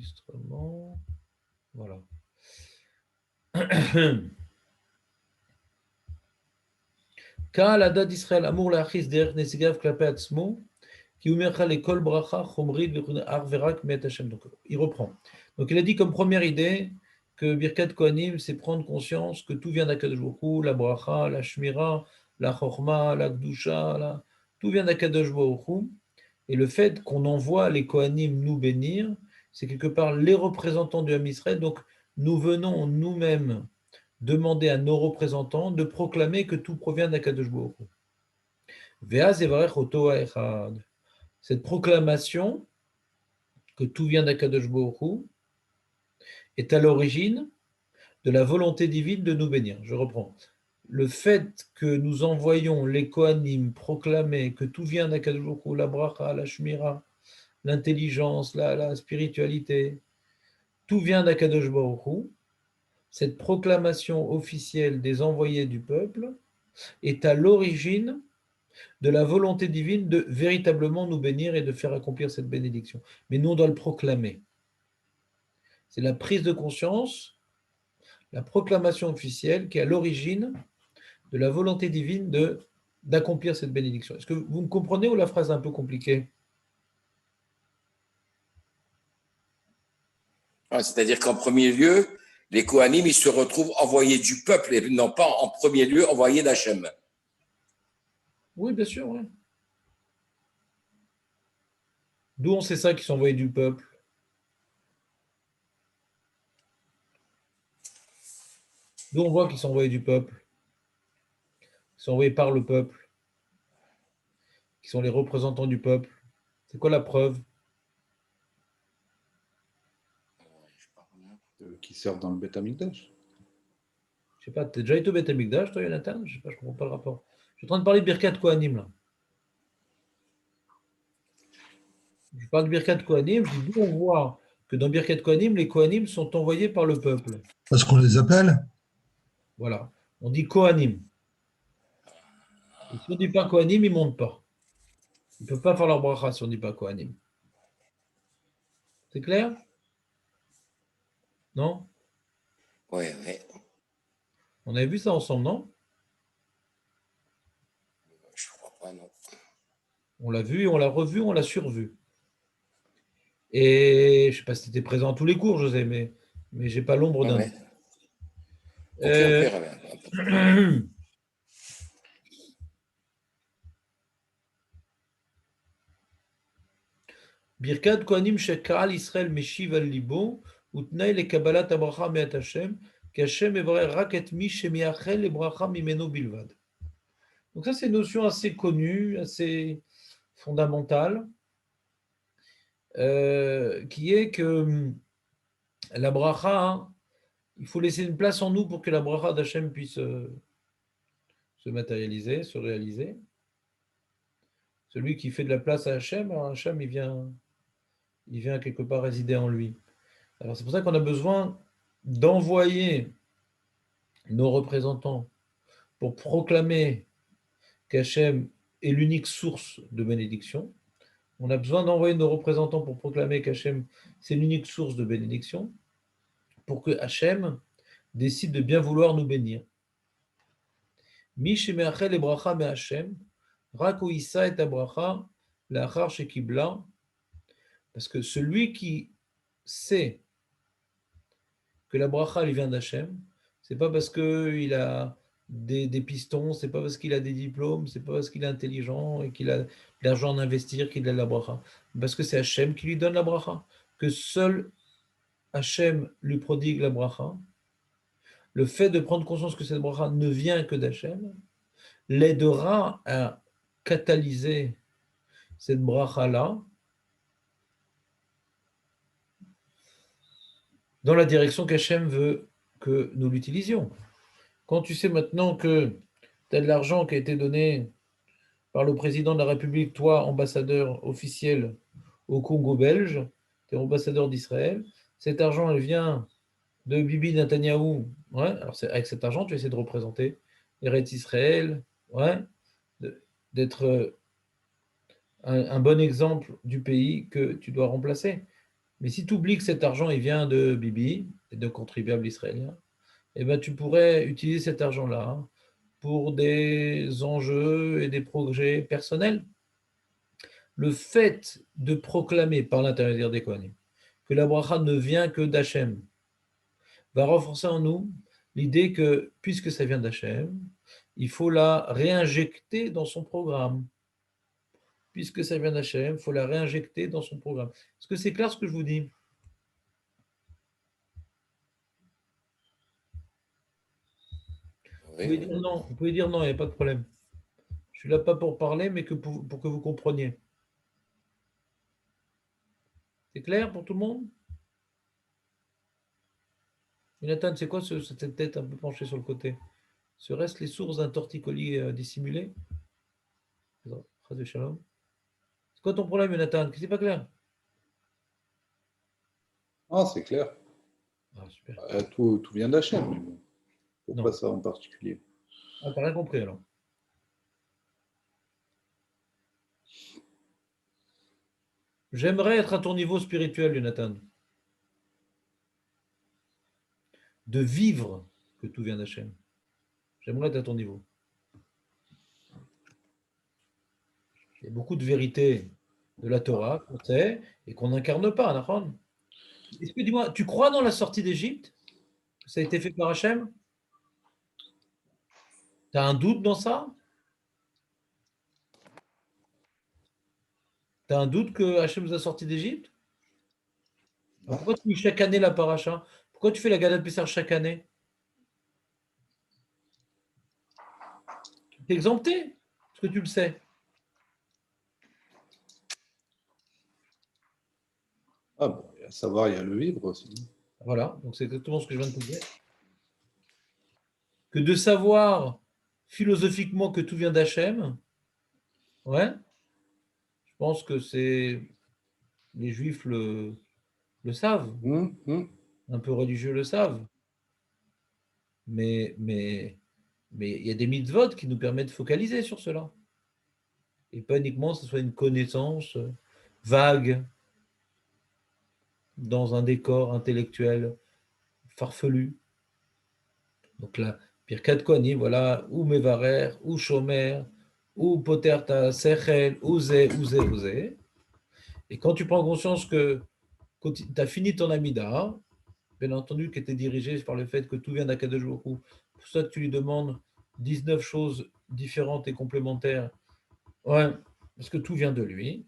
enregistrement. Voilà. קהל הדת ישראל אמור להכריז דרך נציגיו כלפי עצמו, כי הוא אומר לך לכל ברכה חומרית אך ורק מאת השם. Donc, il reprend. Donc il a dit comme première idée que Birkat Kohanim, c'est prendre conscience que tout vient d'Akadosh Baruch Hu, la bracha, la shmira, la chorma, la gdusha, tout vient d'Akadosh Baruch Hu. Et le fait qu'on envoie les Kohanim nous bénir, c'est quelque part les représentants du Ham Israël. Donc nous venons nous-mêmes demander à nos représentants de proclamer que tout provient d'Akadosh Baruch Hu. Ve'az evarech oto ha'echad. Cette proclamation que tout vient d'Akadosh Baruch Hu est à l'origine de la volonté divine de nous bénir. Je reprends. Le fait que nous envoyons les Kohanim proclamer que tout vient d'Akadosh Baruch Hu, la bracha, la shmira, l'intelligence, la spiritualité, tout vient d'Akadosh Baruch Hu, cette proclamation officielle des envoyés du peuple est à l'origine de la volonté divine de véritablement nous bénir et de faire accomplir cette bénédiction. Mais nous, on doit le proclamer. C'est la prise de conscience, la proclamation officielle qui est à l'origine de la volonté divine d'accomplir cette bénédiction. Est-ce que vous me comprenez ou la phrase est un peu compliquée? C'est-à-dire qu'en premier lieu, les Kohanim, ils se retrouvent envoyés du peuple et non pas en premier lieu envoyés d'Hachem. Oui, bien sûr. Ouais. D'où on sait ça qu'ils sont envoyés du peuple? D'où on voit qu'ils sont envoyés du peuple? Ils sont envoyés par le peuple, qui sont les représentants du peuple. C'est quoi la preuve? Qui servent dans le Beth Amikdash. Je sais pas, t'es déjà été au Beth Amikdash, toi, Jonathan? Je sais pas, je comprends pas le rapport. Je suis en train de parler de Birkat Kohanim, là. Je parle de Birkat Kohanim, je dis d'où on voit que dans Birkat Kohanim, les Kohanim sont envoyés par le peuple. Parce qu'on les appelle. Voilà. On dit Kohanim. Et si on ne dit pas Kohanim, ils ne montent pas. Ils ne peuvent pas faire leur bracha si on ne dit pas Kohanim. C'est clair? Non? Oui, oui. On avait vu ça ensemble, non? Je ne crois pas, non. On l'a vu, on l'a revu, on l'a survu. Et je ne sais pas si tu étais présent à tous les cours, José, mais je n'ai pas l'ombre d'un. Ouais. Ok, Birkat Kohanim sheka'al Israël meshiv al libo utnai le kabbalat habracha me'at Hashem ki Hashem evarer rak et mi shemiachel le bracha mimeno bilvad. Donc ça c'est une notion assez connue, assez fondamentale, qui est que la bracha, hein, il faut laisser une place en nous pour que la bracha d'Hachem puisse se matérialiser, se réaliser. Celui qui fait de la place à Hachem, alors Hachem il vient quelque part résider en lui. Alors c'est pour ça qu'on a besoin d'envoyer nos représentants pour proclamer qu'Hachem est l'unique source de bénédiction. On a besoin d'envoyer nos représentants pour proclamer qu'Hachem c'est l'unique source de bénédiction, pour que Hachem décide de bien vouloir nous bénir. Mi shemeachel et bracha me Hachem, rak hu issa et abracha lachar shekibla. Parce que celui qui sait que la bracha elle vient d'Hachem, c'est pas parce qu'il a des pistons, c'est pas parce qu'il a des diplômes, c'est pas parce qu'il est intelligent et qu'il a de l'argent à investir qu'il a la bracha. Parce que c'est Hachem qui lui donne la bracha. Que seul Hachem lui prodigue la bracha. Le fait de prendre conscience que cette bracha ne vient que d'Hachem l'aidera à catalyser cette bracha-là dans la direction qu'Hachem veut que nous l'utilisions. Quand tu sais maintenant que tu as de l'argent qui a été donné par le président de la République, toi, ambassadeur officiel au Congo belge, tu es ambassadeur d'Israël, cet argent, elle vient de Bibi Netanyahou. Ouais, alors avec cet argent, tu essaies de représenter Eretz Israël, ouais, d'être un bon exemple du pays que tu dois remplacer. Mais si tu oublies que cet argent il vient de Bibi et de contribuables israéliens, eh ben, tu pourrais utiliser cet argent-là pour des enjeux et des projets personnels. Le fait de proclamer par l'intermédiaire des Kohanim que la bracha ne vient que d'Hachem va renforcer en nous l'idée que, puisque ça vient d'Hachem, il faut la réinjecter dans son programme. Puisque ça vient d'Hachem, il faut la réinjecter dans son programme. Est-ce que c'est clair ce que je vous dis? Vous pouvez Oui. dire non, vous pouvez dire non, il n'y a pas de problème. Je suis là pas pour parler, mais que pour que vous compreniez. C'est clair pour tout le monde? Jonathan, c'est quoi cette tête un peu penchée sur le côté? Serait-ce les sources d'un torticolis dissimulé? C'est quoi ton problème, Jonathan? C'est pas clair? Ah, c'est clair. Ah, super. Tout vient d'Hachem, mais bon. Pourquoi Non. ça en particulier? Ah, t'as rien compris alors. J'aimerais être à ton niveau spirituel, Jonathan. De vivre que tout vient d'Hachem. J'aimerais être à ton niveau. Il y a beaucoup de vérités de la Torah qu'on sait et qu'on n'incarne pas, Nahon. Est-ce que, dis-moi, tu crois dans la sortie d'Égypte? Ça a été fait par Hachem? Tu as un doute dans ça? Tu as un doute que Hachem nous a sortis d'Égypte? Alors pourquoi tu lis chaque année la paracha? Pourquoi tu fais la Gada de Pessah chaque année? Tu es exempté, parce que tu le sais. Ah bon, il y a à savoir, il y a le vivre aussi. Voilà, donc c'est exactement ce que je viens de te dire. Que de savoir philosophiquement que tout vient d'Hachem, ouais, je pense que c'est les Juifs le savent, Hum. un peu religieux le savent, mais il y a des mitzvot qui nous permettent de focaliser sur cela. Et pas uniquement que ce soit une connaissance vague dans un décor intellectuel farfelu. Donc là, Birkat Kohanim, voilà, ou Mevarer, ou Shomer, ou Poterta Sechel, ou Zé, ou Zé, ou Zé. Et quand tu prends conscience que tu as fini ton Amida, bien entendu, qui était dirigé par le fait que tout vient d'Akadosh Baruch Hu, pour ça que tu lui demandes 19 choses différentes et complémentaires, ouais, parce que tout vient de lui.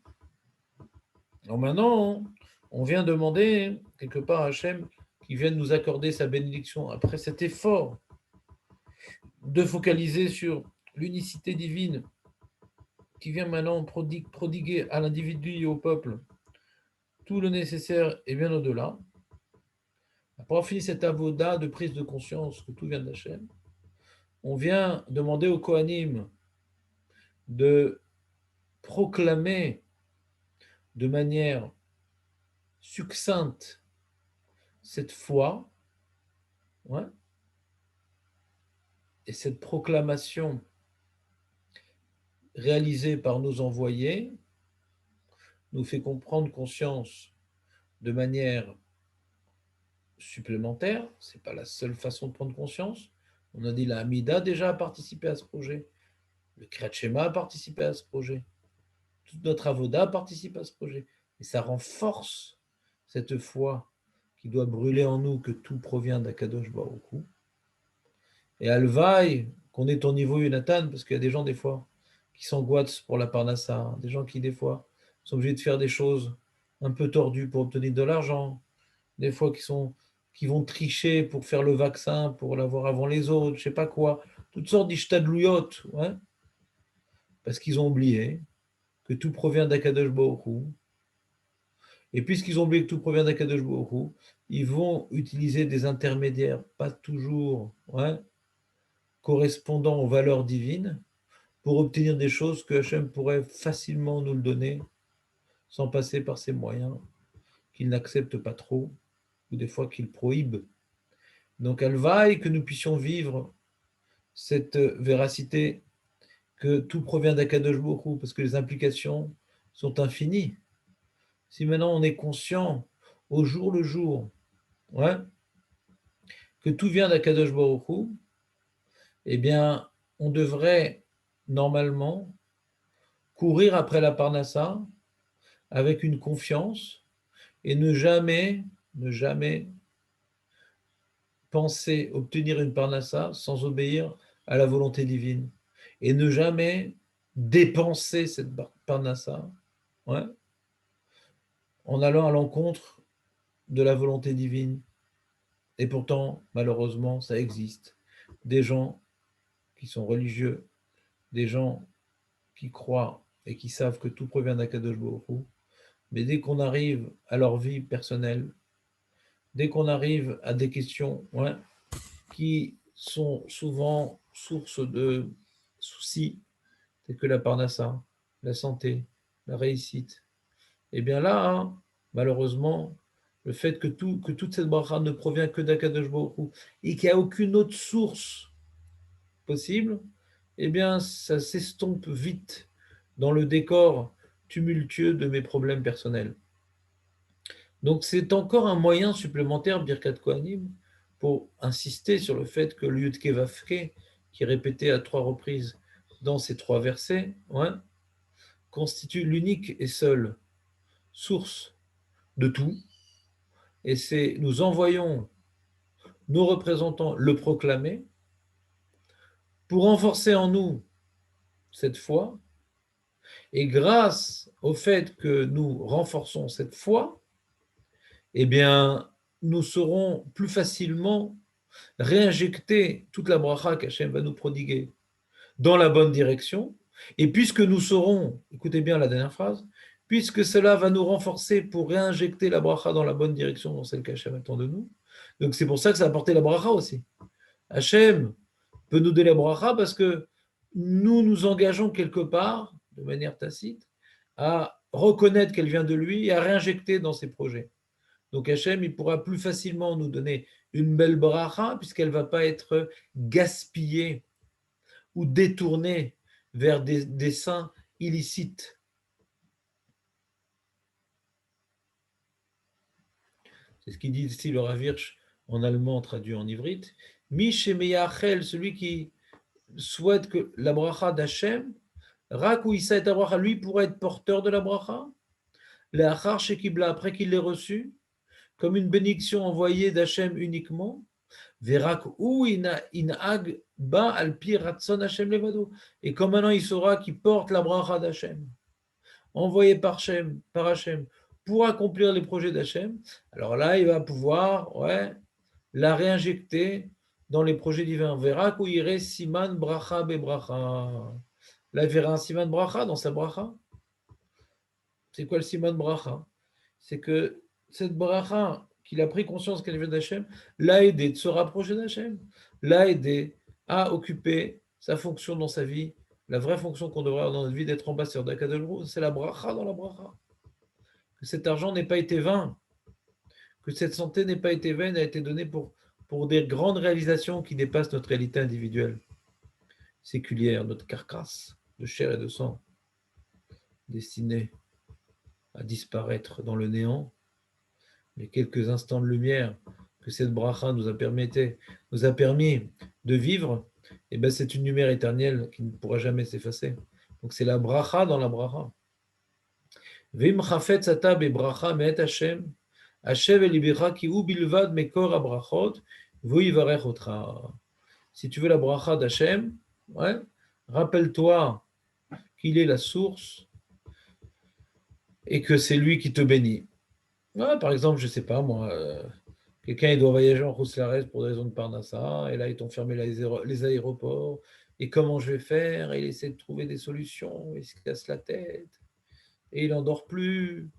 Alors maintenant, on vient demander quelque part à Hachem qui vienne nous accorder sa bénédiction après cet effort de focaliser sur l'unicité divine qui vient maintenant prodiguer à l'individu et au peuple tout le nécessaire et bien au-delà. Après avoir fini cette avoda de prise de conscience que tout vient d'Hachem, on vient demander au Kohanim de proclamer de manière succincte cette foi, ouais, et cette proclamation réalisée par nos envoyés nous fait comprendre conscience de manière supplémentaire. Ce n'est pas la seule façon de prendre conscience. On a dit la Hamida déjà a participé à ce projet. Le Kriyat Shema a participé à ce projet. Toute notre avoda participe à ce projet. Et ça renforce cette foi qui doit brûler en nous que tout provient d'Akadosh Baruch Hu. Et Alvaï, qu'on est au niveau Yonatan, parce qu'il y a des gens des fois qui s'angoissent pour la parnassa, des gens qui des fois sont obligés de faire des choses un peu tordues pour obtenir de l'argent, des fois qui vont tricher pour faire le vaccin, pour l'avoir avant les autres, je sais pas quoi, toutes sortes d'ishtadlouyot, ouais, parce qu'ils ont oublié que tout provient d'Akadosh Baruch Hu. Et puisqu'ils ont oublié que tout provient d'Akadosh Baruch Hu, ils vont utiliser des intermédiaires pas toujours, ouais, correspondant aux valeurs divines pour obtenir des choses que Hachem pourrait facilement nous le donner sans passer par ces moyens qu'il n'accepte pas trop ou des fois qu'il prohibe. Donc, elle vaille que nous puissions vivre cette véracité que tout provient d'Akadosh Baruch Hu, parce que les implications sont infinies. Si maintenant on est conscient, au jour le jour, ouais, que tout vient d'Akadosh Baruch Hu, eh bien, on devrait normalement courir après la Parnassa avec une confiance et ne jamais penser obtenir une Parnassa sans obéir à la volonté divine et ne jamais dépenser cette Parnassa, ouais, en allant à l'encontre de la volonté divine. Et pourtant, malheureusement, ça existe. Des gens qui sont religieux, des gens qui croient et qui savent que tout provient d'Akadosh Baruch Hu, mais dès qu'on arrive à leur vie personnelle, dès qu'on arrive à des questions, ouais, qui sont souvent source de soucis, tels que la parnassa, la santé, la réussite, et bien là, hein, malheureusement, le fait que toute cette bracha ne provient que d'Akadosh Baruch Hu et qu'il n'y a aucune autre source possible, eh bien, ça s'estompe vite dans le décor tumultueux de mes problèmes personnels. Donc, c'est encore un moyen supplémentaire, Birkat Kohanim, pour insister sur le fait que le Yudke Vafke, qui est répété à 3 reprises dans ces 3 versets, ouais, constitue l'unique et seule source de tout. Et c'est nous envoyons nos représentants le proclamer pour renforcer en nous cette foi. Et grâce au fait que nous renforçons cette foi, eh bien, nous saurons plus facilement réinjecter toute la bracha qu'Hachem va nous prodiguer dans la bonne direction. Et puisque nous saurons, écoutez bien la dernière phrase, puisque cela va nous renforcer pour réinjecter la bracha dans la bonne direction, dans celle qu'Hachem attend de nous. Donc c'est pour ça que ça a apporté la bracha aussi. Hachem peut nous donner la bracha parce que nous nous engageons quelque part, de manière tacite, à reconnaître qu'elle vient de lui et à réinjecter dans ses projets. Donc Hachem, il pourra plus facilement nous donner une belle bracha puisqu'elle ne va pas être gaspillée ou détournée vers des desseins illicites. C'est ce qu'il dit ici le Rav Hirsch en allemand traduit en ivrite. Mishemeyachel, celui qui souhaite que la bracha d'Hachem, Rak ou Issa et bracha, lui pourrait être porteur de la bracha, l'achar shekibla, après qu'il l'ait reçu, comme une bénédiction envoyée d'Hachem uniquement, Verak ou inag ba al pi ratson Hachem levado. Et comme maintenant il saura qu'il porte la bracha d'Hachem, envoyé par Hachem, pour accomplir les projets d'Hachem, alors là il va pouvoir, ouais, la réinjecter dans les projets divins. Verak ou irait siman bracha be bracha. Là il verra un siman bracha dans sa bracha. C'est quoi le siman bracha? C'est que cette bracha, qu'il a pris conscience qu'elle vient d'Hachem, l'a aidé de se rapprocher d'Hachem, l'a aidé à occuper sa fonction dans sa vie, la vraie fonction qu'on devrait avoir dans notre vie d'être ambassadeur d'Akadosh Baruch Hu, c'est la bracha dans la bracha. Que cet argent n'ait pas été vain, que cette santé n'ait pas été vaine, a été donnée pour des grandes réalisations qui dépassent notre réalité individuelle, séculière, notre carcasse de chair et de sang, destinée à disparaître dans le néant. Les quelques instants de lumière que cette bracha nous a permis de vivre, et ben c'est une lumière éternelle qui ne pourra jamais s'effacer. Donc c'est la bracha dans la bracha. Vim chafetz ata bebracha me'et Hashem, Hashem elibicha ki hu bilvad mekor habrachot, v'hu yivarech otra. Si tu veux la bracha d'Hachem, ouais, rappelle-toi qu'il est la source et que c'est lui qui te bénit. Ouais, par exemple, je ne sais pas moi, quelqu'un il doit voyager en Rousselarès pour des raisons de Parnassa, et là ils t'ont fermé les aéroports, et comment je vais faire? Et il essaie de trouver des solutions, il se casse la tête, et il n'endort plus,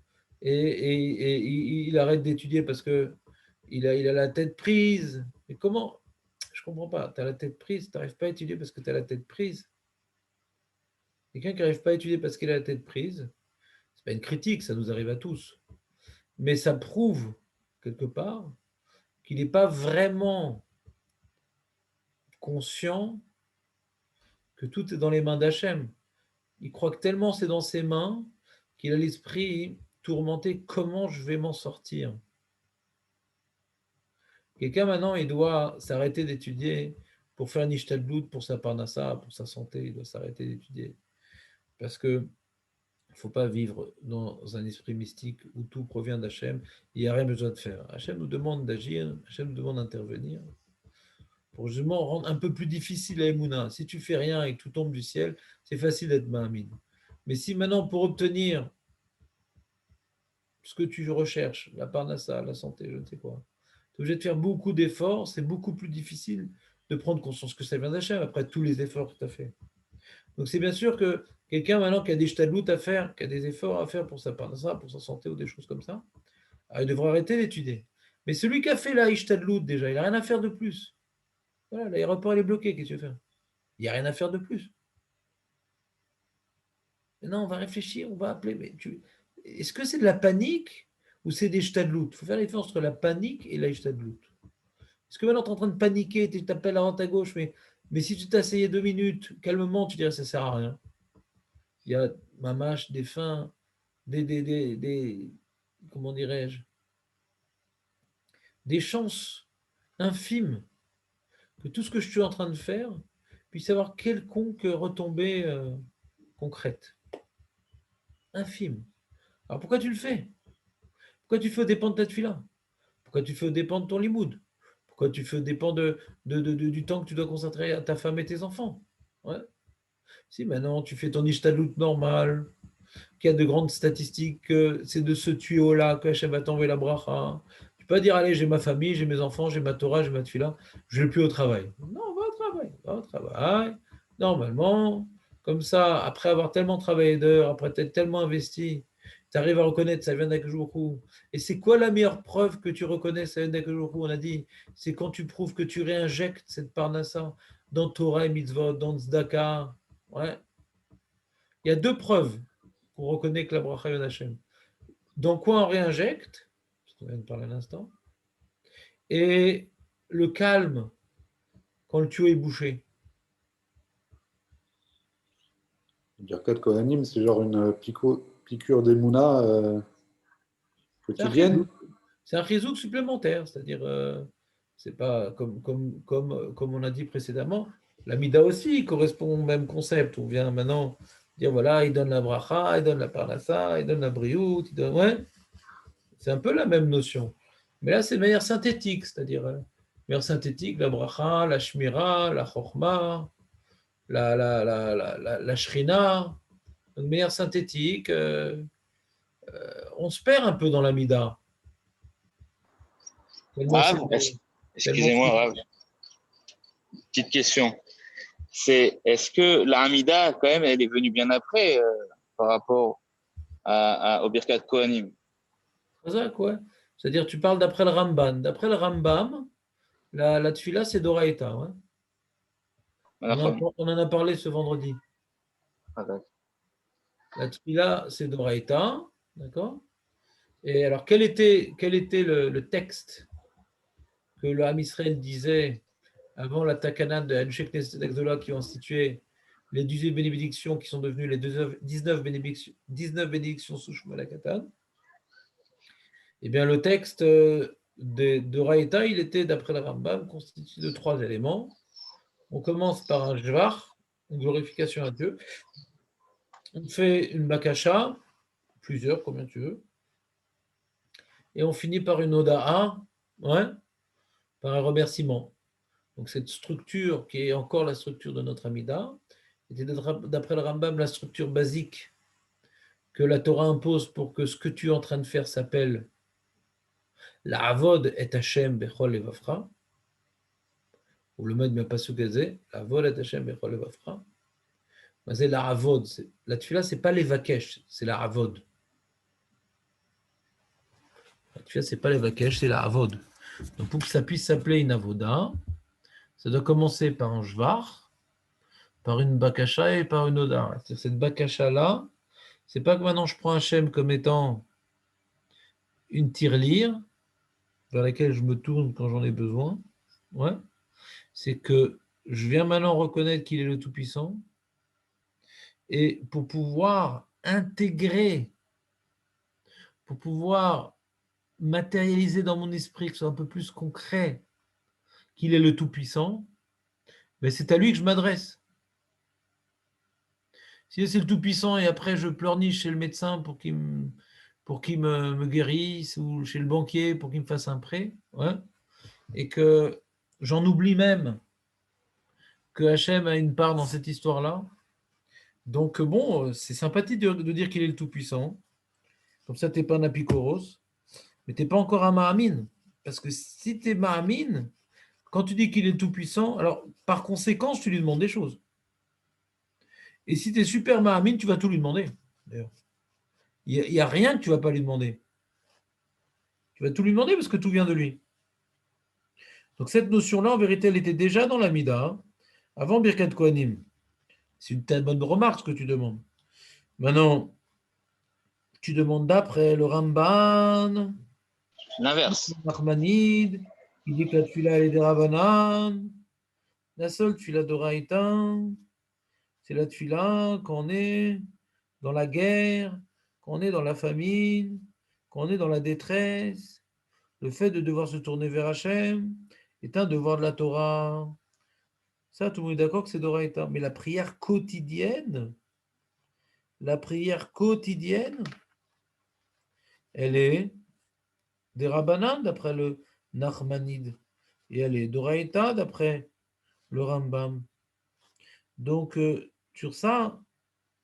et il arrête d'étudier parce qu'il a la tête prise. Mais comment? Je ne comprends pas, tu as la tête prise, tu n'arrives pas à étudier parce que tu as la tête prise. Quelqu'un qui n'arrive pas à étudier parce qu'il a la tête prise, ce n'est pas une critique, ça nous arrive à tous. Mais ça prouve, quelque part, qu'il n'est pas vraiment conscient que tout est dans les mains d'Hachem. Il croit que tellement c'est dans ses mains qu'il a l'esprit tourmenté. Comment je vais m'en sortir? Quelqu'un maintenant, il doit s'arrêter d'étudier pour faire une ishtadlout, pour sa parnassa, pour sa santé, il doit s'arrêter d'étudier. Parce que il ne faut pas vivre dans un esprit mystique où tout provient d'Hachem, il n'y a rien besoin de faire. Hachem nous demande d'agir, Hachem nous demande d'intervenir pour justement rendre un peu plus difficile la Emouna. Si tu fais rien et que tout tombe du ciel, c'est facile d'être Mahamid. Mais si maintenant, pour obtenir ce que tu recherches, la parnassa, la santé, je ne sais quoi, tu es obligé de faire beaucoup d'efforts, c'est beaucoup plus difficile de prendre conscience que ça vient d'Hachem après tous les efforts que tu as fait. Donc c'est bien sûr que quelqu'un maintenant qui a des shtadlout à faire, qui a des efforts à faire pour sa parnassa, pour sa santé ou des choses comme ça, il devrait arrêter d'étudier. Mais celui qui a fait la ishtadlout déjà, il n'a rien à faire de plus. Voilà, l'aéroport il est bloqué, qu'est-ce que tu veux faire? Il n'y a rien à faire de plus. Maintenant, on va réfléchir, on va appeler. Mais est-ce que c'est de la panique ou c'est des shtadlout? Il faut faire la différence entre la panique et la shtadlout. Est-ce que maintenant tu es en train de paniquer, tu t'appelles à droite à gauche, mais si tu t'asseyais 2 minutes, calmement, tu dirais ça ne sert à rien. Il y a mamache, des fins, des comment dirais-je, des chances infimes que tout ce que je suis en train de faire puisse avoir quelconque retombée concrète. Infime. Alors pourquoi tu le fais? Pourquoi tu fais au dépend de ta tefila? Pourquoi tu fais au dépend de ton limoud? Pourquoi tu fais au dépend du temps que tu dois consacrer à ta femme et tes enfants? Ouais. Si maintenant tu fais ton ishtadlout normal, qu'il y a de grandes statistiques, que c'est de ce tuyau-là que Hachem va t'envoyer la bracha. Tu peux pas dire, allez, j'ai ma famille, j'ai mes enfants, j'ai ma Torah, j'ai ma tefila, je ne vais plus au travail. Non, va au travail, va au travail. Normalement, comme ça, après avoir tellement travaillé d'heures, après être tellement investi, tu arrives à reconnaître ça vient d'Akadosh. Et c'est quoi la meilleure preuve que tu reconnais ça vient d'Akadosh? On a dit, c'est quand tu prouves que tu réinjectes cette parnassa dans Torah et mitzvot, dans Tzedaka. Ouais. Il y a 2 preuves qu'on reconnaît que la bracha vient d'Hachem. Dans quoi on réinjecte, ce qu'on vient de parler à l'instant, et le calme quand le tuyau est bouché. Birkat Kohanim, c'est genre une piqûre d'Emouna quotidienne. C'est un chizouk supplémentaire, c'est-à-dire, c'est pas comme on a dit précédemment, la mida aussi correspond au même concept. On vient maintenant dire voilà, il donne la bracha, il donne la parnassa, il donne la briout, il donne. Ouais, c'est un peu la même notion. Mais là, c'est de manière synthétique, c'est-à-dire, de manière synthétique, la bracha, la shmira, la chokhma, la shrina, de manière synthétique. On se perd un peu dans la mida. Tellement Rav, tellement excusez-moi, Rav, petite question. Est-ce que la Hamida, quand même, elle est venue bien après par rapport au Birkat Kohanim? Chazak, ouais. C'est-à-dire, tu parles d'après le Ramban. D'après le Rambam, la tfila, c'est d'Oraïta. Ouais. On en a parlé ce vendredi. La tfila, c'est d'Oraïta. D'accord? Et alors, quel était le texte que le Ham Israël disait avant la Takana de Anshek Knesset Agdola qui ont institué les 18 bénédictions qui sont devenues les 19 bénédictions sous Shmuel HaKatan? Eh bien, le texte de Raïta, il était, d'après le Rambam, constitué de 3 éléments. On commence par un jvar, une glorification à Dieu. On fait une bakasha, plusieurs, combien tu veux. Et on finit par une oda'a, ouais, par un remerciement. Donc cette structure, qui est encore la structure de notre Amida, était d'après le Rambam la structure basique que la Torah impose pour que ce que tu es en train de faire s'appelle la Avod et Hashem bechol levavcha, ou le mode mais pas sous-gazé, la Avod et Hashem bechol levavcha. Mais c'est la Avod. La tefila, c'est pas les vakesh, c'est la Avod. La tefila, c'est pas les vakesh, c'est la Avod. Donc pour que ça puisse s'appeler une Avoda, ça doit commencer par un jvar, par une bakasha et par une oda. Cette bakasha-là, c'est pas que maintenant je prends Hachem comme étant une tirelire vers laquelle je me tourne quand j'en ai besoin. Ouais. C'est que je viens maintenant reconnaître qu'il est le Tout-Puissant et pour pouvoir intégrer, pour pouvoir matérialiser dans mon esprit, que ce soit un peu plus concret, qu'il est le Tout-Puissant, mais c'est à lui que je m'adresse. Si c'est le Tout-Puissant et après je pleurniche chez le médecin pour qu'il me guérisse ou chez le banquier pour qu'il me fasse un prêt, ouais, et que j'en oublie même que Hachem a une part dans cette histoire-là. Donc bon, c'est sympathique de dire qu'il est le Tout-Puissant. Comme ça, tu n'es pas un apikoros, mais tu n'es pas encore un Mahamine. Parce que si tu es Mahamine, quand tu dis qu'il est Tout-Puissant, alors par conséquent, tu lui demandes des choses. Et si tu es super Mahamine, tu vas tout lui demander. D'ailleurs. Il n'y a rien que tu ne vas pas lui demander. Tu vas tout lui demander parce que tout vient de lui. Donc cette notion-là, en vérité, elle était déjà dans la Mida, avant Birkat Kohanim. C'est une telle bonne remarque ce que tu demandes. Maintenant, tu demandes d'après le Ramban, L'inverse. Nachmanide, qui dit que la tefila elle est des Rabbanan, la seule tefila d'Oraïta, c'est la tefila quand on est dans la guerre, quand on est dans la famine, quand on est dans la détresse. Le fait de devoir se tourner vers Hachem est un devoir de la Torah. Ça, tout le monde est d'accord que c'est d'Oraïta. Mais la prière quotidienne, elle est des Rabbanan d'après le Nachmanide. Et elle est d'Oraïta d'après le Rambam. Donc, sur ça,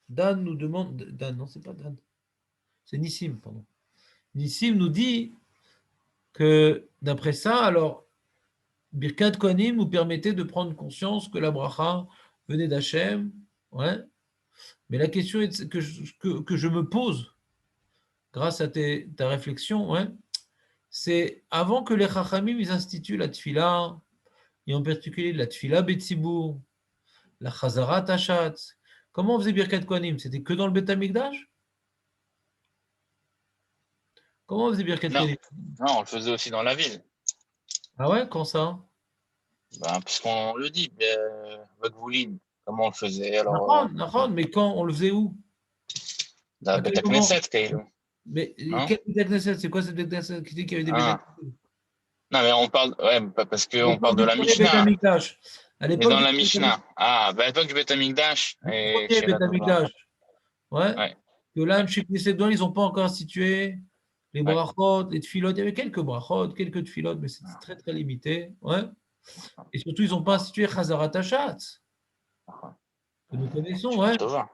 Dan nous demande. Dan, non, c'est pas Dan. C'est Nissim, pardon. Nissim nous dit que d'après ça, alors, Birkat Kohanim nous permettait de prendre conscience que la bracha venait d'Hachem. Ouais. Mais la question que je me pose, grâce à ta réflexion, ouais, c'est avant que les Chachamim ils instituent la tfila, et en particulier la tfila Betsibour, la Chazarat Hashatz. Comment on faisait Birkat Kohanim? C'était que dans le Beth Amikdash? Comment on faisait Birkat Non. Kohanim? Non, on le faisait aussi dans la ville. Ah ouais, quand ça? Ben, puisqu'on le dit, votre Vouline, comment on le faisait? Alors, Nahon, mais quand on le faisait où? dans À quel Beta moment? Knesset, Kailou. Mais Non? quel Beth Knesset? C'est quoi cette Beth Knesset qui dit qu'il y avait des Beth Ah. Knesset? Non, mais on parle, ouais, parce À qu'on parle l'époque de du la premier Beth Mishnah. Amikdash. À Mais l'époque dans du la premier Mishnah. Ah, ben, à l'époque du Beth Amikdash et chez la Beth Dova. Amikdash. Ouais. Ouais. Que là, chez Knesset, ils n'ont pas encore institué les Ouais. brachot, les tfilot. Il y avait quelques brachot, quelques tfilot, mais c'était très, très limité. Ouais. Et surtout, ils n'ont pas institué Chazarat Hashatz, que nous connaissons. La Ouais. Tova.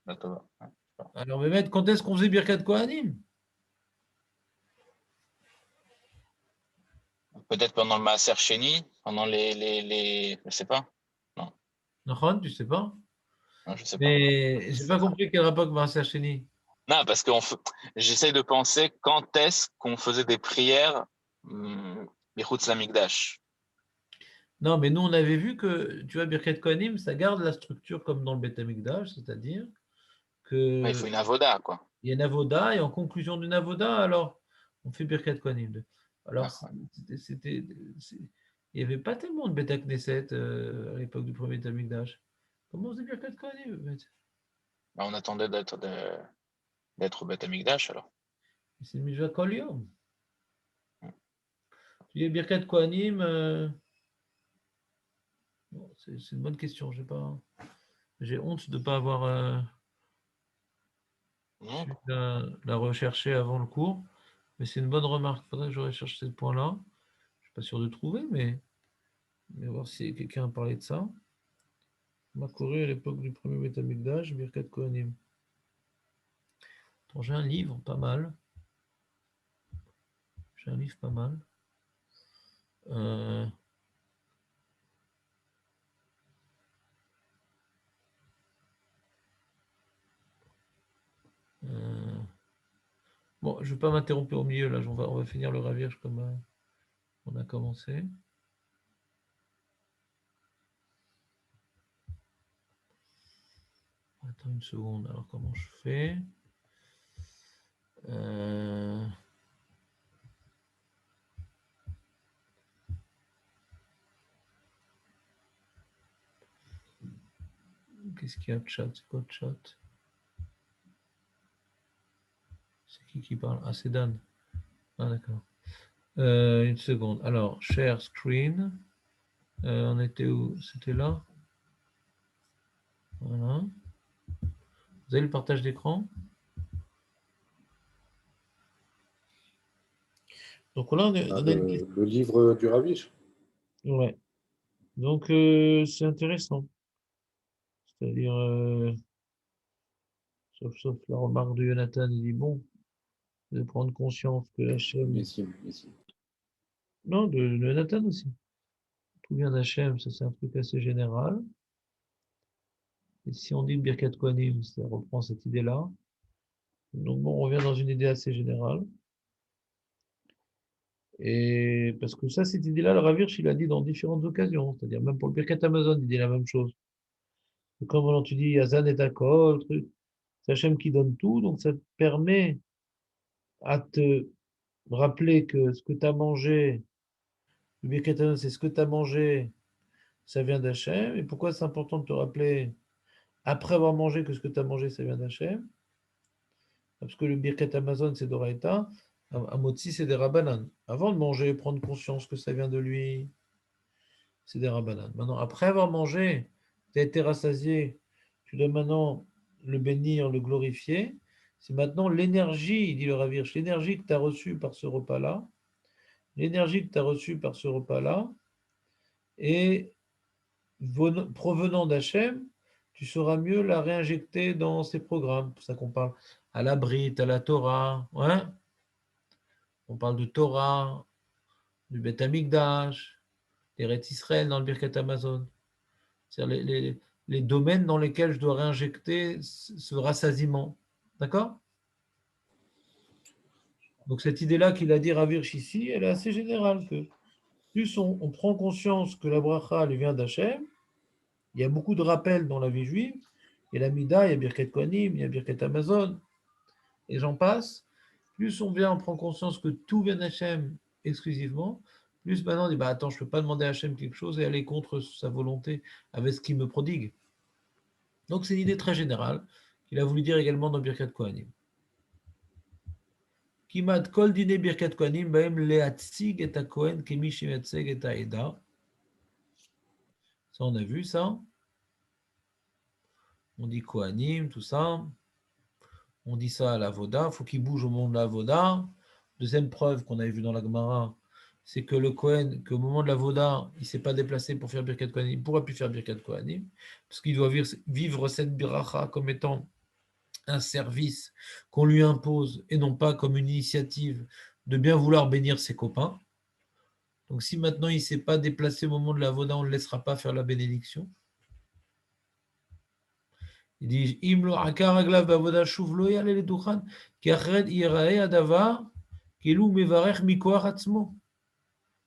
La Tova. Ouais. Alors, Mehmet, quand est-ce qu'on faisait Birkat Kohanim? Peut-être pendant le Maaser Sheni, pendant je sais pas. Non, Nahon, tu sais pas? non, je sais pas. Mais j'ai pas compris quel rapport avec Marcel Cheni. Non, parce que j'essaie de penser quand est-ce qu'on faisait des prières, Bichutz Lamikdash. Non, mais nous, on avait vu que, tu vois, Birkat Kohanim, ça garde la structure comme dans le Beth Amikdash, c'est-à-dire Il que faut une avoda, quoi. il y a une avoda, et en conclusion d'une avoda, alors, on fait Birkat Kohanim. Alors, Ah, il n'y avait pas tellement de Beth Knesset à l'époque du premier Beth Amikdash. Comment on faisait Birkat Kohanim, Beth? bah, on attendait d'être au Beth Amikdash, alors. C'est une Mijva Kol Yom. Tu dis Birkat Kohanim, bon, c'est une bonne question, j'ai honte de ne pas avoir Non, su la rechercher avant le cours, mais c'est une bonne remarque. Il faudrait que je recherche ce point-là. Je ne suis pas sûr de trouver, mais voir si quelqu'un a parlé de ça. M'a couru à l'époque du premier Beth Amikdash, Birkat Kohanim. Attends, j'ai un livre pas mal. Bon, je ne vais pas m'interrompre au milieu, là, on va finir le ravierge comme on a commencé. Attends une seconde, alors comment je fais? Qu'est-ce qu'il y a de chat? C'est quoi de chat? C'est qui parle? Ah, c'est Dan. Ah, d'accord. Une seconde. Alors, share screen. On était où? C'était là. Voilà. Vous avez le partage d'écran? Donc là, Ah, on a une question. le livre du Ravish. Ouais. Donc, c'est intéressant. C'est-à-dire, sauf la remarque de Jonathan, il dit bon, de prendre conscience que Hachem. Messim. Non, de Jonathan aussi. Tout vient d'Hachem, ça c'est un truc assez général. Et si on dit le Birkat Kohanim, ça reprend cette idée-là. Donc bon, on revient dans une idée assez générale. Et parce que ça, cette idée-là, le Rav Hirsch, il a dit dans différentes occasions. C'est-à-dire même pour le Birkat Amazon, il dit la même chose. Et comme voilà, tu dis Yazan et Akol, truc, c'est Hachem qui donne tout, donc ça te permet à te rappeler que ce que tu as mangé, le Birkat Amazon, c'est ce que tu as mangé, ça vient d'Hachem. Et pourquoi c'est important de te rappeler, après avoir mangé, que ce que tu as mangé, ça vient d'Hachem? Parce que le Birkat Amazon, c'est d'Oraïta, un motzi, c'est des Rabbanan. Avant de manger, prendre conscience que ça vient de lui, c'est des Rabbanan. Maintenant, après avoir mangé, tu as été rassasié, tu dois maintenant le bénir, le glorifier. C'est maintenant l'énergie, dit le Rav Hirsch, l'énergie que tu as reçue par ce repas-là, l'énergie que tu as reçue par ce repas-là, et provenant d'Hachem, tu sauras mieux la réinjecter dans ces programmes. C'est pour ça qu'on parle à la Brite, à la Torah, ouais. On parle de Torah, du Beth Amikdash, d'Eretz Israël dans le Birkat Amazon. C'est-à-dire les domaines dans lesquels je dois réinjecter ce rassasiement. D'accord? Donc cette idée-là qu'il a dit Rav Hirsch ici, elle est assez générale. Que plus on prend conscience que la bracha elle vient d'Hachem, il y a beaucoup de rappels dans la vie juive. Il y a la Mida, il y a Birkat Kohanim, il y a Birkat Amazon, et j'en passe. Plus on prend conscience que tout vient d'Hachem exclusivement, plus maintenant on dit bah attends, je ne peux pas demander à Hachem quelque chose et aller contre sa volonté avec ce qu'il me prodigue. Donc c'est une idée très générale qu'il a voulu dire également dans Birkat Kohanim. Kimat kol dine Birkat Kohanim baem leatzig et Kohen kemi shemetzeg et Eda. Ça on a vu ça. On dit Kohanim, tout ça. On dit ça à la Voda. Il faut qu'il bouge au moment de la Voda. Deuxième preuve qu'on avait vue dans la Gemara, c'est que le Kohen, qu'au moment de la Voda, il ne s'est pas déplacé pour faire Birkat Kohanim, il ne pourra plus faire Birkat Kohanim, parce qu'il doit vivre cette biracha comme étant un service qu'on lui impose et non pas comme une initiative de bien vouloir bénir ses copains. Donc si maintenant il ne s'est pas déplacé au moment de la Voda, on ne le laissera pas faire la bénédiction. Il dit Imlo akaraglav bavoda shuvlo yale le duchan ki achred irae adavar kilu mevarech mikoach atzmo.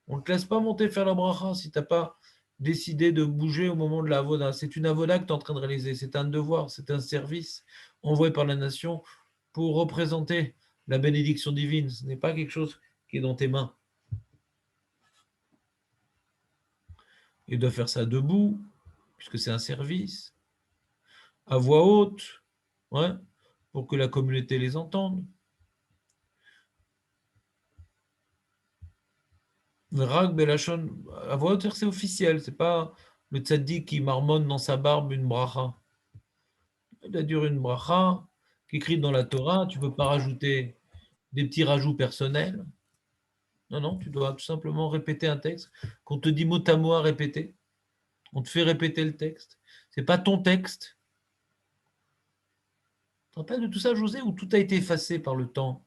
On ne te laisse pas monter faire la bracha si tu n'as pas décidé de bouger au moment de la avoda. C'est une avoda que tu es en train de réaliser. C'est un devoir, c'est un service envoyé par la nation pour représenter la bénédiction divine. Ce n'est pas quelque chose qui est dans tes mains. Il doit faire ça debout, puisque c'est un service, à voix haute, ouais, pour que la communauté les entende. Rag Belachon, à voix haute, c'est officiel, c'est pas le tzaddik qui marmonne dans sa barbe une bracha. Il a dire une bracha qui est écrite dans la Torah, tu ne peux pas rajouter des petits rajouts personnels. Non, non, tu dois tout simplement répéter un texte qu'on te dit mot à mot à répéter. On te fait répéter le texte. Ce n'est pas ton texte. Tu te rappelles de tout ça, José, ou tout a été effacé par le temps?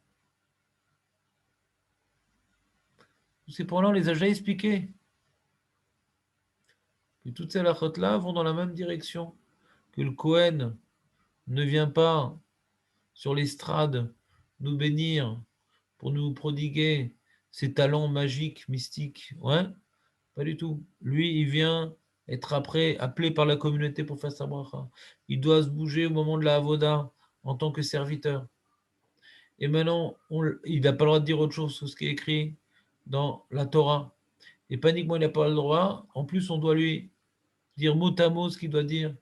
Ces points-là, on les a déjà expliqués. Que toutes ces lachotes-là vont dans la même direction. Que le Kohen ne vient pas sur l'estrade nous bénir pour nous prodiguer ses talents magiques, mystiques. Ouais, pas du tout. Lui, il vient être après appelé par la communauté pour faire sa bracha. Il doit se bouger au moment de la avoda en tant que serviteur. Et maintenant, il n'a pas le droit de dire autre chose que ce qui est écrit dans la Torah. Et paniquement, il n'a pas le droit. En plus, on doit lui dire mot à mot ce qu'il doit dire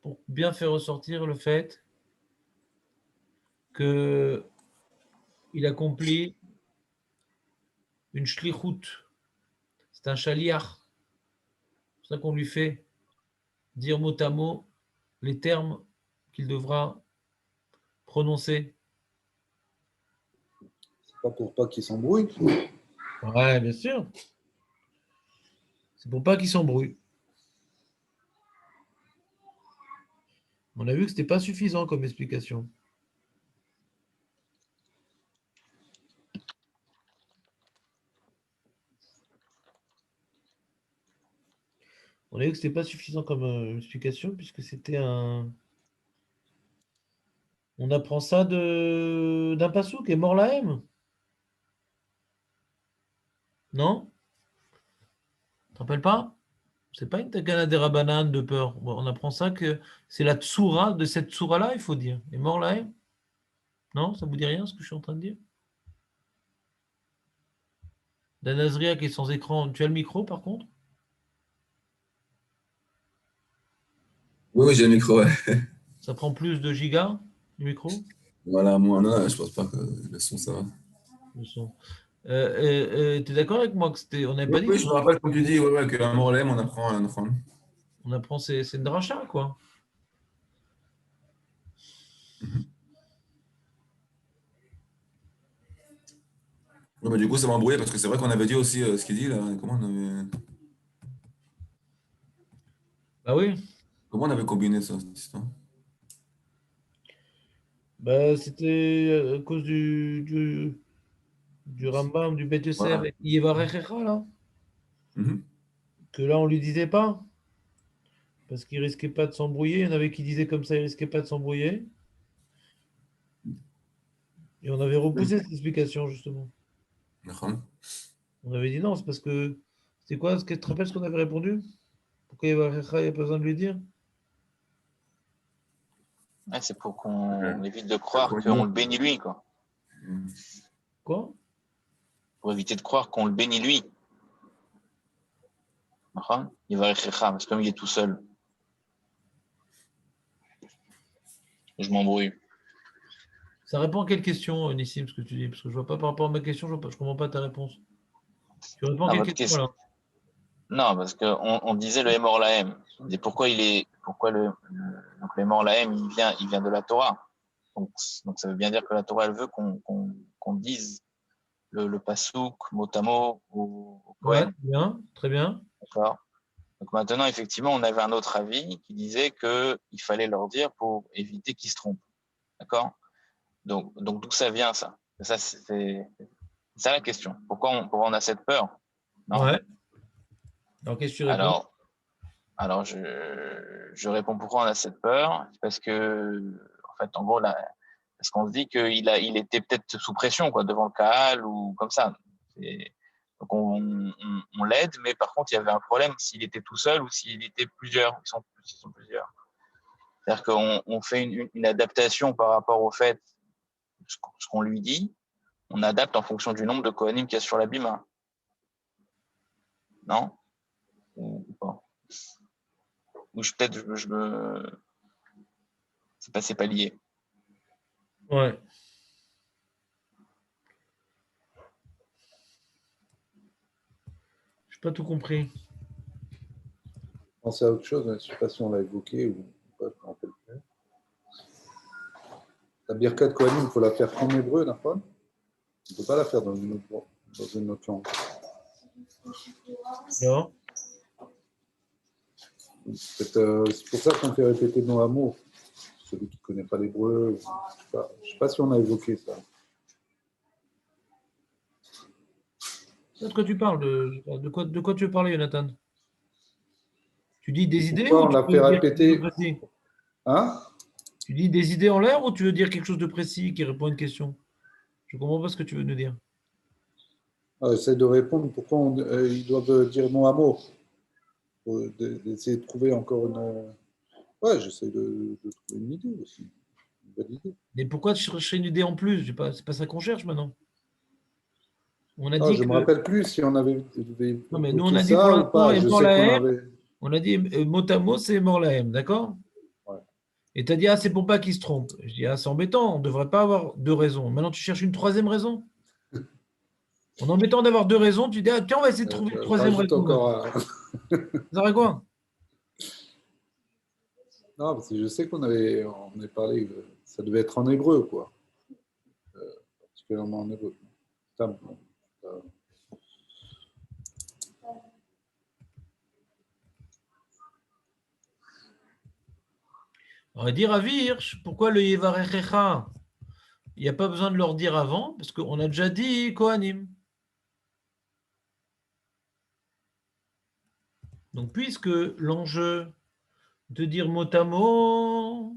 pour bien faire ressortir le fait qu'il accomplit une shlichut. C'est un shaliach. ça qu'on lui fait dire mot à mot les termes qu'il devra prononcer. C'est pas pour pas qu'il s'embrouille. Ouais, bien sûr. C'est pour pas qu'il s'embrouille. On a vu que c'était pas suffisant comme explication. On a vu que c'était pas suffisant comme explication puisque c'était un. On apprend ça d'un passouk qui est mort la haine. Non? Tu te rappelles pas? C'est pas une takana des Rabbanan de peur. Bon, on apprend ça que c'est la tsoura de cette tsoura-là, il faut dire. Et mort la haine? Non? Ça vous dit rien ce que je suis en train de dire? Dan Azria qui est sans écran. Tu as le micro par contre? Oui, oui, j'ai le micro, ouais. Ça prend plus de gigas, le micro? Voilà, moi, non, je pense pas que le son, ça va. Le son. Tu es d'accord avec moi que c'était. On n'avait Oui, pas dit oui, je me rappelle, comme tu dis, ouais, ouais, qu'un Morlem, on apprend un enfant. on apprend c'est une dracha, quoi. Ouais, mais du coup, ça m'a embrouillé parce que c'est vrai qu'on avait dit aussi ce qu'il dit là. Bah oui. Comment on avait combiné ça, cette histoire? Bah, c'était à cause du Rambam, du Beth Yosef, Voilà. Yevarechecha, là. Mhm. Que là, on lui disait pas. Parce qu'il risquait pas de s'embrouiller. Il y en avait qui disaient comme ça, il risquait pas de s'embrouiller. Et on avait repoussé cette explication, justement. D'accord. On avait dit non, c'est parce que. C'est quoi? Tu te rappelles ce qu'on avait répondu? Pourquoi Yevarechecha, il n'y a pas besoin de lui dire? Ouais, c'est pour qu'on évite de croire qu'on le bénit lui, quoi. Quoi? Pour éviter de croire qu'on le bénit lui. Il va écrire parce que comme il est tout seul. Je m'embrouille. Ça répond à quelle question, Nissim, ce que tu dis? Parce que je vois pas par rapport à ma question, je comprends pas ta réponse. Tu réponds à Non, quelle question, là? Non, parce qu'on disait le Hémor Lahem. Et pourquoi donc le Hémor Lahem, il vient de la Torah. Donc ça veut bien dire que la Torah, elle veut qu'on dise le pasouk, mot à mot, au Ouais, Kohen. bien, très bien. D'accord. Donc maintenant, effectivement, on avait un autre avis qui disait qu'il fallait leur dire pour éviter qu'ils se trompent. D'accord. Donc d'où ça vient, ça? Ça, c'est ça la question. Pourquoi on a cette peur? Non. Ouais. Alors, qu'est-ce que tu réponds? Alors je réponds pourquoi on a cette peur. Parce que, en fait, en gros, parce qu'on se dit il était peut-être sous pression, quoi, devant le Kahal ou comme ça. Donc on l'aide, mais par contre, il y avait un problème s'il était tout seul ou s'il était plusieurs. Ils sont plusieurs. C'est-à-dire qu'on fait une adaptation par rapport au fait, ce qu'on lui dit, on adapte en fonction du nombre de Kohanim qu'il y a sur la bima. Non? Ou pas? Ou peut-être je me. C'est pas lié. Ouais. Je n'ai pas tout compris. Pensez à autre chose, je ne sais pas si on l'a évoqué ou pas, je ne me rappelle plus. La Birkat Kohanim, il faut la faire en hébreu, d'accord? On ne peut pas la faire dans une autre langue. Non. C'est pour ça qu'on fait répéter nos hameaux. Celui qui ne connaît pas l'hébreu, je ne sais pas si on a évoqué ça. De quoi tu parles? De quoi tu veux parler, Jonathan? Tu dis des idées Pourquoi ou on tu l'a veux fait dire répéter? quelque chose de précis? Hein? Tu dis des idées en l'air ou tu veux dire quelque chose de précis qui répond à une question? Je ne comprends pas ce que tu veux nous dire. J'essaie de répondre pourquoi ils doivent dire mon hameau. D'essayer de trouver encore une. Ouais, j'essaie de trouver une idée aussi. Une bonne idée. Mais pourquoi tu cherches une idée en plus? C'est pas ça qu'on cherche maintenant. On a Ah, dit je ne que. me rappelle plus si on avait Non, mais nous, on évoqué a dit pour ça ou l'instant, pas. et Je mort sais la qu'on haine. avait. On a dit mot à mot, c'est mort la haine, d'accord? Ouais. Et tu as dit, ah, c'est pour pas qu'il se trompe. Je dis, ah, c'est embêtant, on ne devrait pas avoir deux raisons. Maintenant, tu cherches une troisième raison. En embêtant d'avoir deux raisons, tu dis, ah, tiens, on va essayer de trouver une Je troisième rajoute raison. encore. Ça va quoi? Non, parce que je sais on avait parlé, ça devait être en hébreu, quoi. Particulièrement en hébreu. Tam, On va dire à Virch, pourquoi le Yevarechecha? Il n'y a pas besoin de leur dire avant, parce qu'on a déjà dit Kohanim. Donc, puisque l'enjeu de dire mot à mot,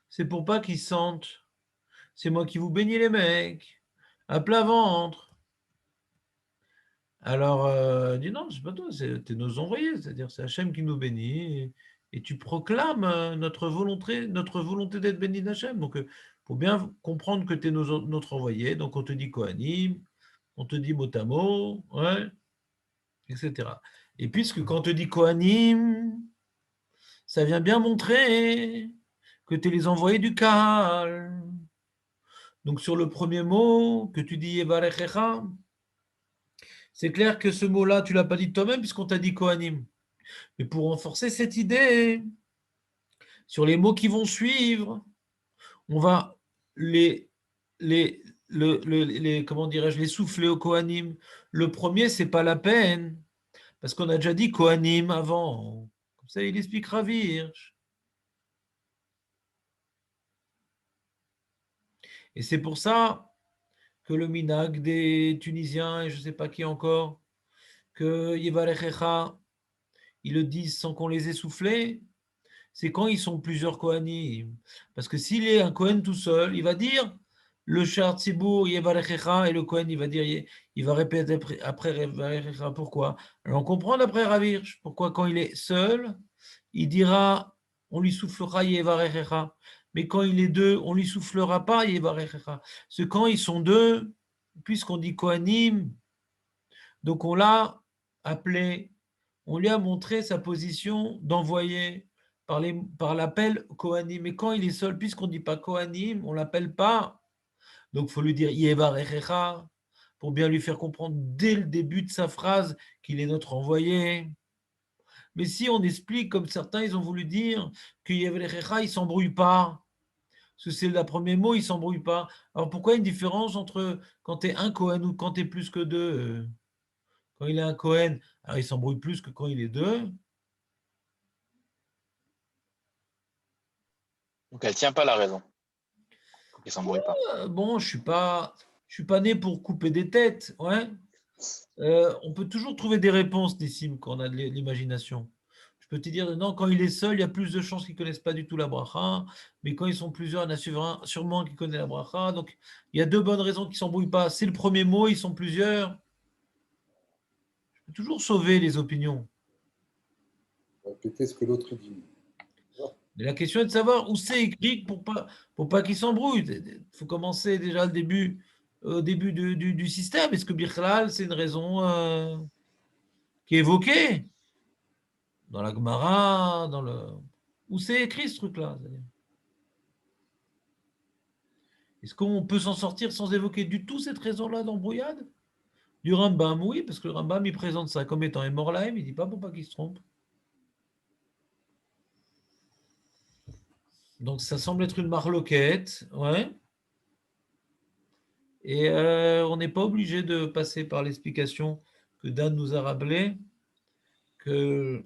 c'est pour pas qu'ils sentent, c'est moi qui vous bénis les mecs, à plat ventre. Alors, dis non, c'est pas toi, c'est nos envoyés, c'est-à-dire c'est Hachem qui nous bénit, et tu proclames notre volonté d'être béni d'Hachem. Donc, il faut bien comprendre que tu es notre envoyé, donc on te dit Kohanim, on te dit mot à mot, ouais, etc. Et puisque quand on te dit Kohanim, ça vient bien montrer que tu es les envoyés du Kahal. Donc sur le premier mot que tu dis Yevarechecha, c'est clair que ce mot-là, tu ne l'as pas dit toi-même puisqu'on t'a dit Kohanim. Mais pour renforcer cette idée, sur les mots qui vont suivre, on va comment dirais-je, les souffler au Kohanim. Le premier, c'est pas la peine, parce qu'on a déjà dit Kohanim avant. Comme ça, il expliquera Virch. Et c'est pour ça que le minag des Tunisiens, et je ne sais pas qui encore, que Yevarechecha, ils le disent sans qu'on les ait soufflés, c'est quand ils sont plusieurs Kohanim. Parce que s'il est un Kohen tout seul, il va dire le Shar Tzibour Yevarechecha, et le Kohen, il va dire, il va répéter après Yevarechecha. Pourquoi? Alors on comprend d'après Ravirch, pourquoi quand il est seul, il dira, on lui soufflera Yevarechecha. Mais quand il est deux, on lui soufflera pas Yevarechecha. Parce que quand ils sont deux, puisqu'on dit Kohanim, donc on l'a appelé, on lui a montré sa position d'envoyé par l'appel Kohanim. Mais quand il est seul, puisqu'on ne dit pas Kohanim, on ne l'appelle pas. Donc il faut lui dire Yevarechecha pour bien lui faire comprendre dès le début de sa phrase qu'il est notre envoyé. Mais si on explique, comme certains, ils ont voulu dire que Yevarechecha, il ne s'embrouille pas. Parce que c'est le premier mot, il ne s'embrouille pas. Alors pourquoi une différence entre quand tu es un Kohen ou quand tu es plus que deux? Quand il est un Kohen, alors il s'embrouille plus que quand il est deux. Donc elle tient pas la raison. Il s'embrouille pas. Bon, je suis pas né pour couper des têtes. Ouais. On peut toujours trouver des réponses, Nissim, quand on a de l'imagination. Je peux te dire, non, quand il est seul, il y a plus de chances qu'il ne connaisse pas du tout la bracha. Mais quand ils sont plusieurs, il y en a sûrement qui connaissent la bracha. Donc, il y a deux bonnes raisons qu'ils ne s'embrouillent pas. C'est le premier mot, ils sont plusieurs. Je peux toujours sauver les opinions. répéter ce que l'autre dit. Mais la question est de savoir où c'est écrit pour pas qu'ils s'embrouillent. Il faut commencer déjà au début du système. Est-ce que Birklal, c'est une raison qui est évoquée dans la Gemara, où c'est écrit ce truc-là? Est-ce qu'on peut s'en sortir sans évoquer du tout cette raison-là d'embrouillade? Du Rambam, oui, parce que le Rambam, il présente ça comme étant Emorlaim, il ne dit pas pour pas qu'il se trompe. Donc ça semble être une marloquette, ouais. Et on n'est pas obligé de passer par l'explication que Dan nous a rappelé, que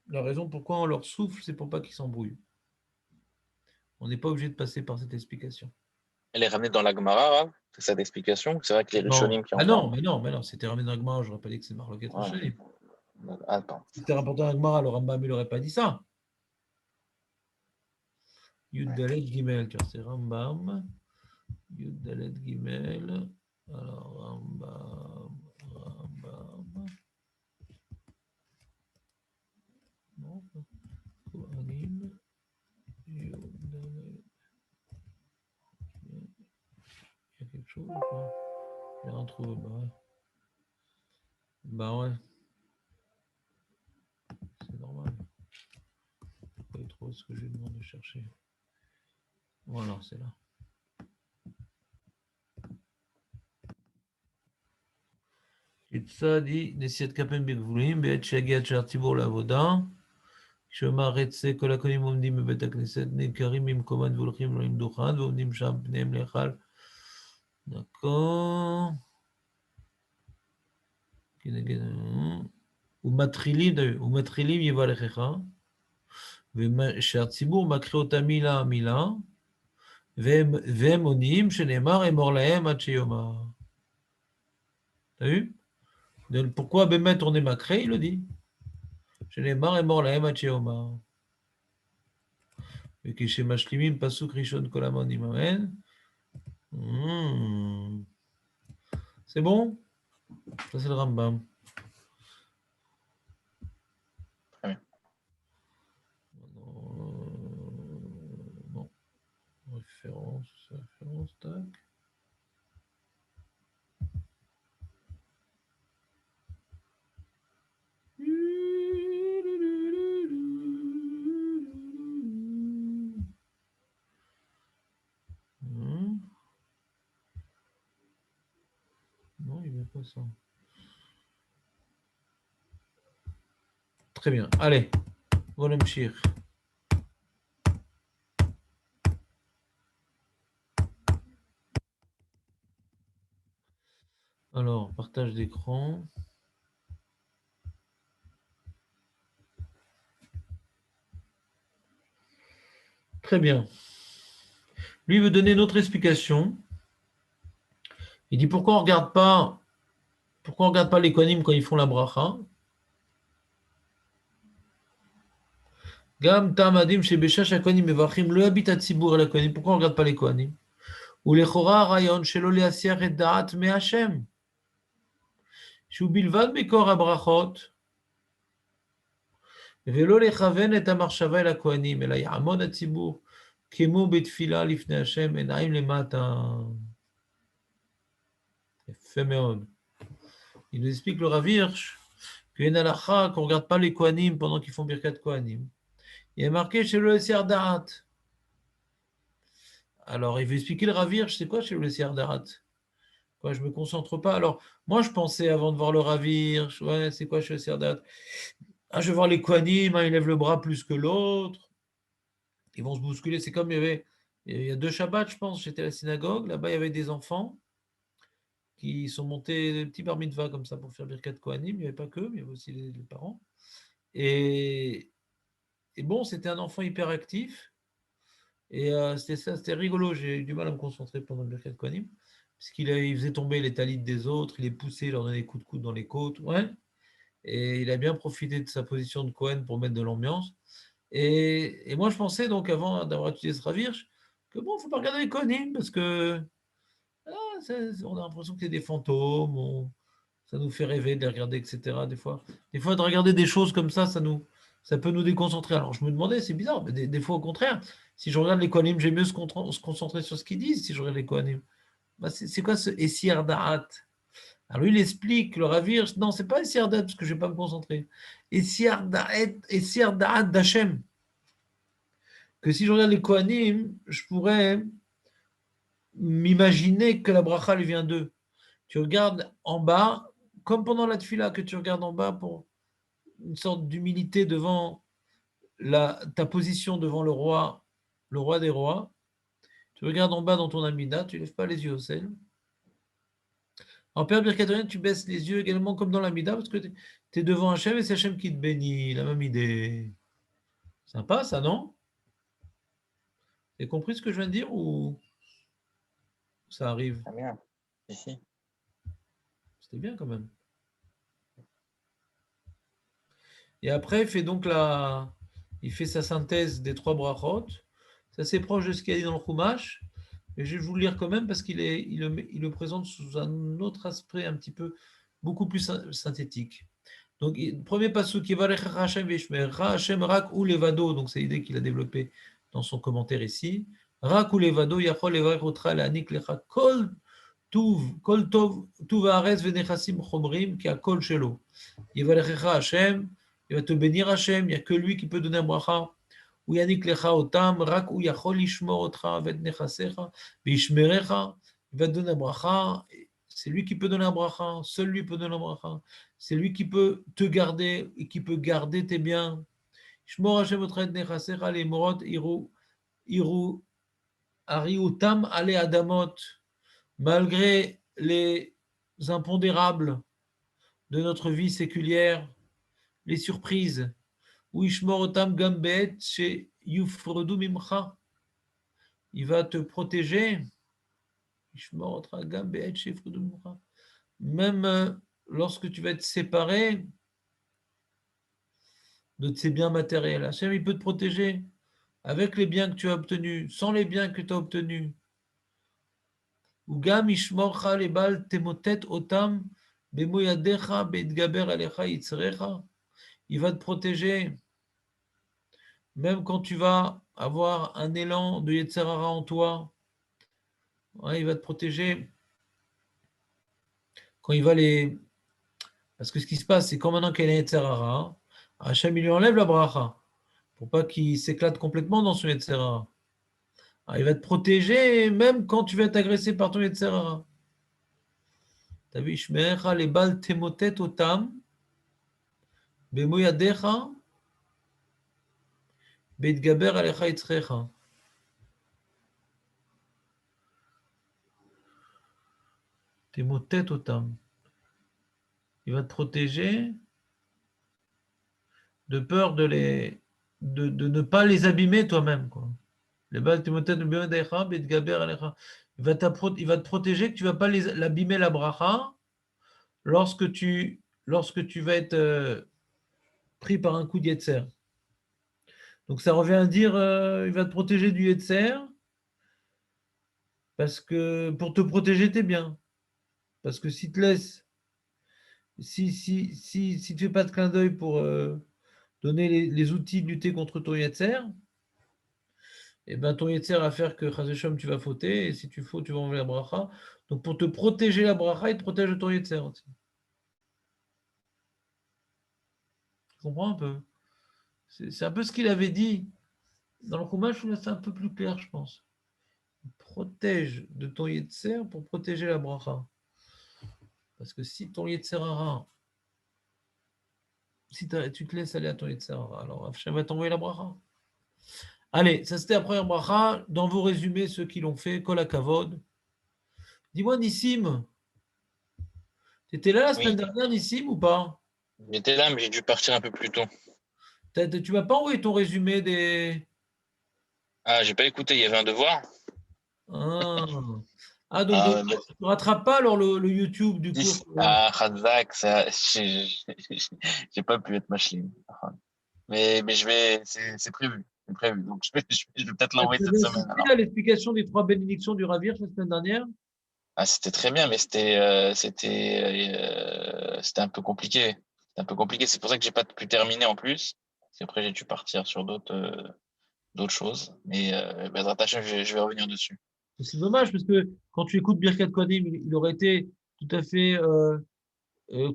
la raison pourquoi on leur souffle, c'est pour pas qu'ils s'embrouillent. On n'est pas obligé de passer par cette explication. Elle est ramenée dans la Gemara, c'est ça d'explication. C'est vrai que les Rishonim qui en parlent. Mais non, c'était ramené dans la Gemara, je n'aurais pas dit que c'est marloquette Rishonim. Attends. Si c'était rapporté dans la Gemara, le Rambam, il n'aurait pas dit ça. Yud Dalet Gimel, tu vois, c'est Rambam. Yud Dalet Gimel. Alors, Rambam. Non, Kohanim. Yud Dalet. Il y a quelque chose ou pas? J'ai rien trouvé. Bah ouais. C'est normal. Pourquoi il trouve ce que je lui demande de chercher? Voilà, c'est là. J'ai ça dit, Nesiat Kapen Begvulim, Be'et Shagiat Shar Tzibur Lavoda, שאומר רצה כל הכהנים עומדים בבית הכנסת, נעקרים ממקומם והולכים לו עם דוכן, ועומדים שם פניהם להיכל. נכון. ומתחילים יברכך, ושהציבור מקריא אותה מילה מילה, והם עונים שנאמר אמור להם עד שיאמר. T'as vu? Pourquoi באמת on est macré, il le dit. שנאמר אמור להם עד שיאמר. וכשמשלימים פסוק ראשון כל המונים אמן. C'est bon? Ça c'est le Rambam. Très bien. Non. Référence, tac. Non, il n'y a pas ça. Très bien. Allez, on va m'chir. Alors, partage d'écran. Très bien. Lui veut donner une autre explication. Il dit pourquoi on regarde pas les kohanim quand ils font la bracha. Gam tamadim shebeshash hakohanim mevachim lo habitat tzibur el hakohanim. Pourquoi on regarde pas les kohanim? Ou lechora rayon shelo leasiach et da'at me Hashem. Shu bilvad mekor habrachot. ולא לכוון את המחשבה אל הכהנים, אלא יעמוד הציבור כמו בתפילה לפני השם, עיניים למטה. יפה מאוד. Il nous explique le Rav Hirsch qu'il y a une halakha qu'on ne regarde pas les Kohanim pendant qu'ils font Birkat Kohanim. Il y a marqué chez le Esiar Da'at. Alors, il veut expliquer le Rav Hirsch, c'est quoi chez le Esiar Da'at? Quoi, je ne me concentre pas. Alors, moi, je pensais avant de voir le Rav Hirsch, ouais, c'est quoi chez le Esiar Da'at? Ah, je vais voir les Kohanim, ils lèvent le bras plus que l'autre. Ils vont se bousculer. C'est comme il y a 2 Shabbats, je pense, j'étais à la synagogue. Là-bas, il y avait des enfants qui sont montés des petits bar mitzvah comme ça pour faire Birkat Kohanim. Il n'y avait pas que, mais il y avait aussi les parents. Et bon, c'était un enfant hyper actif. Et c'était rigolo. J'ai eu du mal à me concentrer pendant le Birkat Kohanim. Parce qu'il faisait tomber les talit des autres, il les poussait, il leur donnait des coups de coude dans les côtes. Ouais. Et il a bien profité de sa position de Cohen pour mettre de l'ambiance. Et moi, je pensais donc, avant d'avoir étudié ce Rav Hirsch, que bon, il ne faut pas regarder les Kohanim, parce que on a l'impression qu'il y a des fantômes, ça nous fait rêver de les regarder, etc. Des fois, de regarder des choses comme ça peut nous déconcentrer. Alors, je me demandais, c'est bizarre, mais des fois, au contraire, si je regarde les Kohanim, j'aime mieux se concentrer sur ce qu'ils disent, si je regarde les Kohanim. Bah, c'est quoi ce Esiar Da'at? Alors lui, il explique, le Rav Hirsch, non, c'est pas Esiar Da'at, parce que je ne vais pas me concentrer. Esiar Da'at d'Hachem. Que si je regarde les Kohanim, je pourrais m'imaginer que la bracha, elle vient d'eux. Tu regardes en bas, comme pendant la tefila, que tu regardes en bas pour une sorte d'humilité devant ta position devant le roi des rois. Tu regardes en bas dans ton amida, tu ne lèves pas les yeux au ciel. En Père Birkat Kohanim, tu baisses les yeux également comme dans l'amida, parce que tu es devant Hachem et c'est Hachem qui te bénit, la même idée. Sympa ça, non? Tu as compris ce que je viens de dire ou ça arrive? Très bien. Ici. C'était bien quand même. Et après, il fait sa synthèse des 3 brachot. C'est assez proche de ce qu'il a dit dans le Chumash, mais je vais vous le lire quand même parce qu'il le présente sous un autre aspect un petit peu beaucoup plus synthétique. Donc, premier pasuk, Yivarechecha Hashem v'yishmerecha Hashem rak u levado, donc c'est l'idée qu'il a développée dans son commentaire ici. Rak u levado yachol levarech otra le'anik lecha kol tov haaretz v'nechassim chomrim ki hakol shelo. Yivarechecha Hashem, il va te bénir Hashem, il n'y a que lui qui peut donner un bracha. Ou yanik lecha otam, rak u yachol lishmor otra v'et nechasecha v'yishmerecha, il va te donner un bracha c'est lui qui peut donner un bracha, seul lui peut donner un bracha. C'est lui qui peut te garder et qui peut garder tes biens. Shmor Hashem otra et nechasecha lemorot iru ariutam ale adamot. Malgré les impondérables de notre vie séculière, les surprises, ou Ishmor otam gambet chez yufredu mimcha. Il va te protéger. Même lorsque tu vas être séparé de ces biens matériels, Hachem, il peut te protéger avec les biens que tu as obtenus, sans les biens que tu as obtenus. Ugam ishmorcha lebal temotet otam bemoyadecha beitgaber alecha yitzrecha. Il va te protéger même quand tu vas avoir un élan de Yetzer Hara en toi. Ouais, il va te protéger quand il va les... Parce que ce qui se passe, c'est quand maintenant qu'elle est Yetzer Hara, Hachem, il lui enlève la bracha pour pas qu'il s'éclate complètement dans son Yetzer Hara. Il va te protéger même quand tu vas être agressé par ton Yetzer Hara. T'as vu, Shmerecha les bal temotet otam bemoyadecha beitgaber alecha yitzrecha. Temotet otam. Il va te protéger de peur de ne pas les abîmer toi-même, quoi. Les balles Timothée de Beodecha, Betgaber Alecha. Il va te protéger que tu ne vas pas l'abîmer la bracha lorsque tu vas être pris par un coup de Yetzer. Donc ça revient à dire il va te protéger du Yetzer parce que pour te protéger tes biens. Parce que si tu laisses, si tu fais pas de clin d'œil pour donner les outils de lutter contre ton Yetzer, et ben ton Yetzer va faire que Chazeshom, tu vas fauter, et si tu fautes, tu vas enlever la bracha. Donc pour te protéger la bracha, il te protège de ton Yetzer aussi. Tu comprends un peu? C'est un peu ce qu'il avait dit. Dans le Chumash, c'est un peu plus clair, je pense. Il protège de ton Yetzer pour protéger la bracha. Parce que si ton Yetzer Hara, si tu te laisses aller à ton Yetzer Hara, alors Hachem va t'envoyer la bracha. Allez, ça c'était la première bracha. Dans vos résumés, ceux qui l'ont fait, Kol HaKavod. Dis-moi, Nissim, tu étais là la semaine dernière, Nissim, ou pas? J'étais là, mais j'ai dû partir un peu plus tôt. Tu m'as pas envoyé ton résumé des... Ah, j'ai pas écouté, il y avait un devoir. Donc tu ne rattrapes pas alors le YouTube du cours. Ah, Khazak, ça, j'ai pas pu être machine. Mais c'est prévu. C'est prévu. Donc je vais peut-être l'envoyer cette semaine. C'était l'explication des 3 bénédictions du Ravir la semaine dernière. Ah, c'était très bien, mais c'était un peu compliqué. C'était un peu compliqué. C'est pour ça que j'ai pas pu terminer en plus. Parce qu'après, j'ai dû partir sur d'autres choses. Mais Bezrat Hashem, je vais revenir dessus. C'est dommage parce que quand tu écoutes Birkat Kohanim, il aurait été tout à fait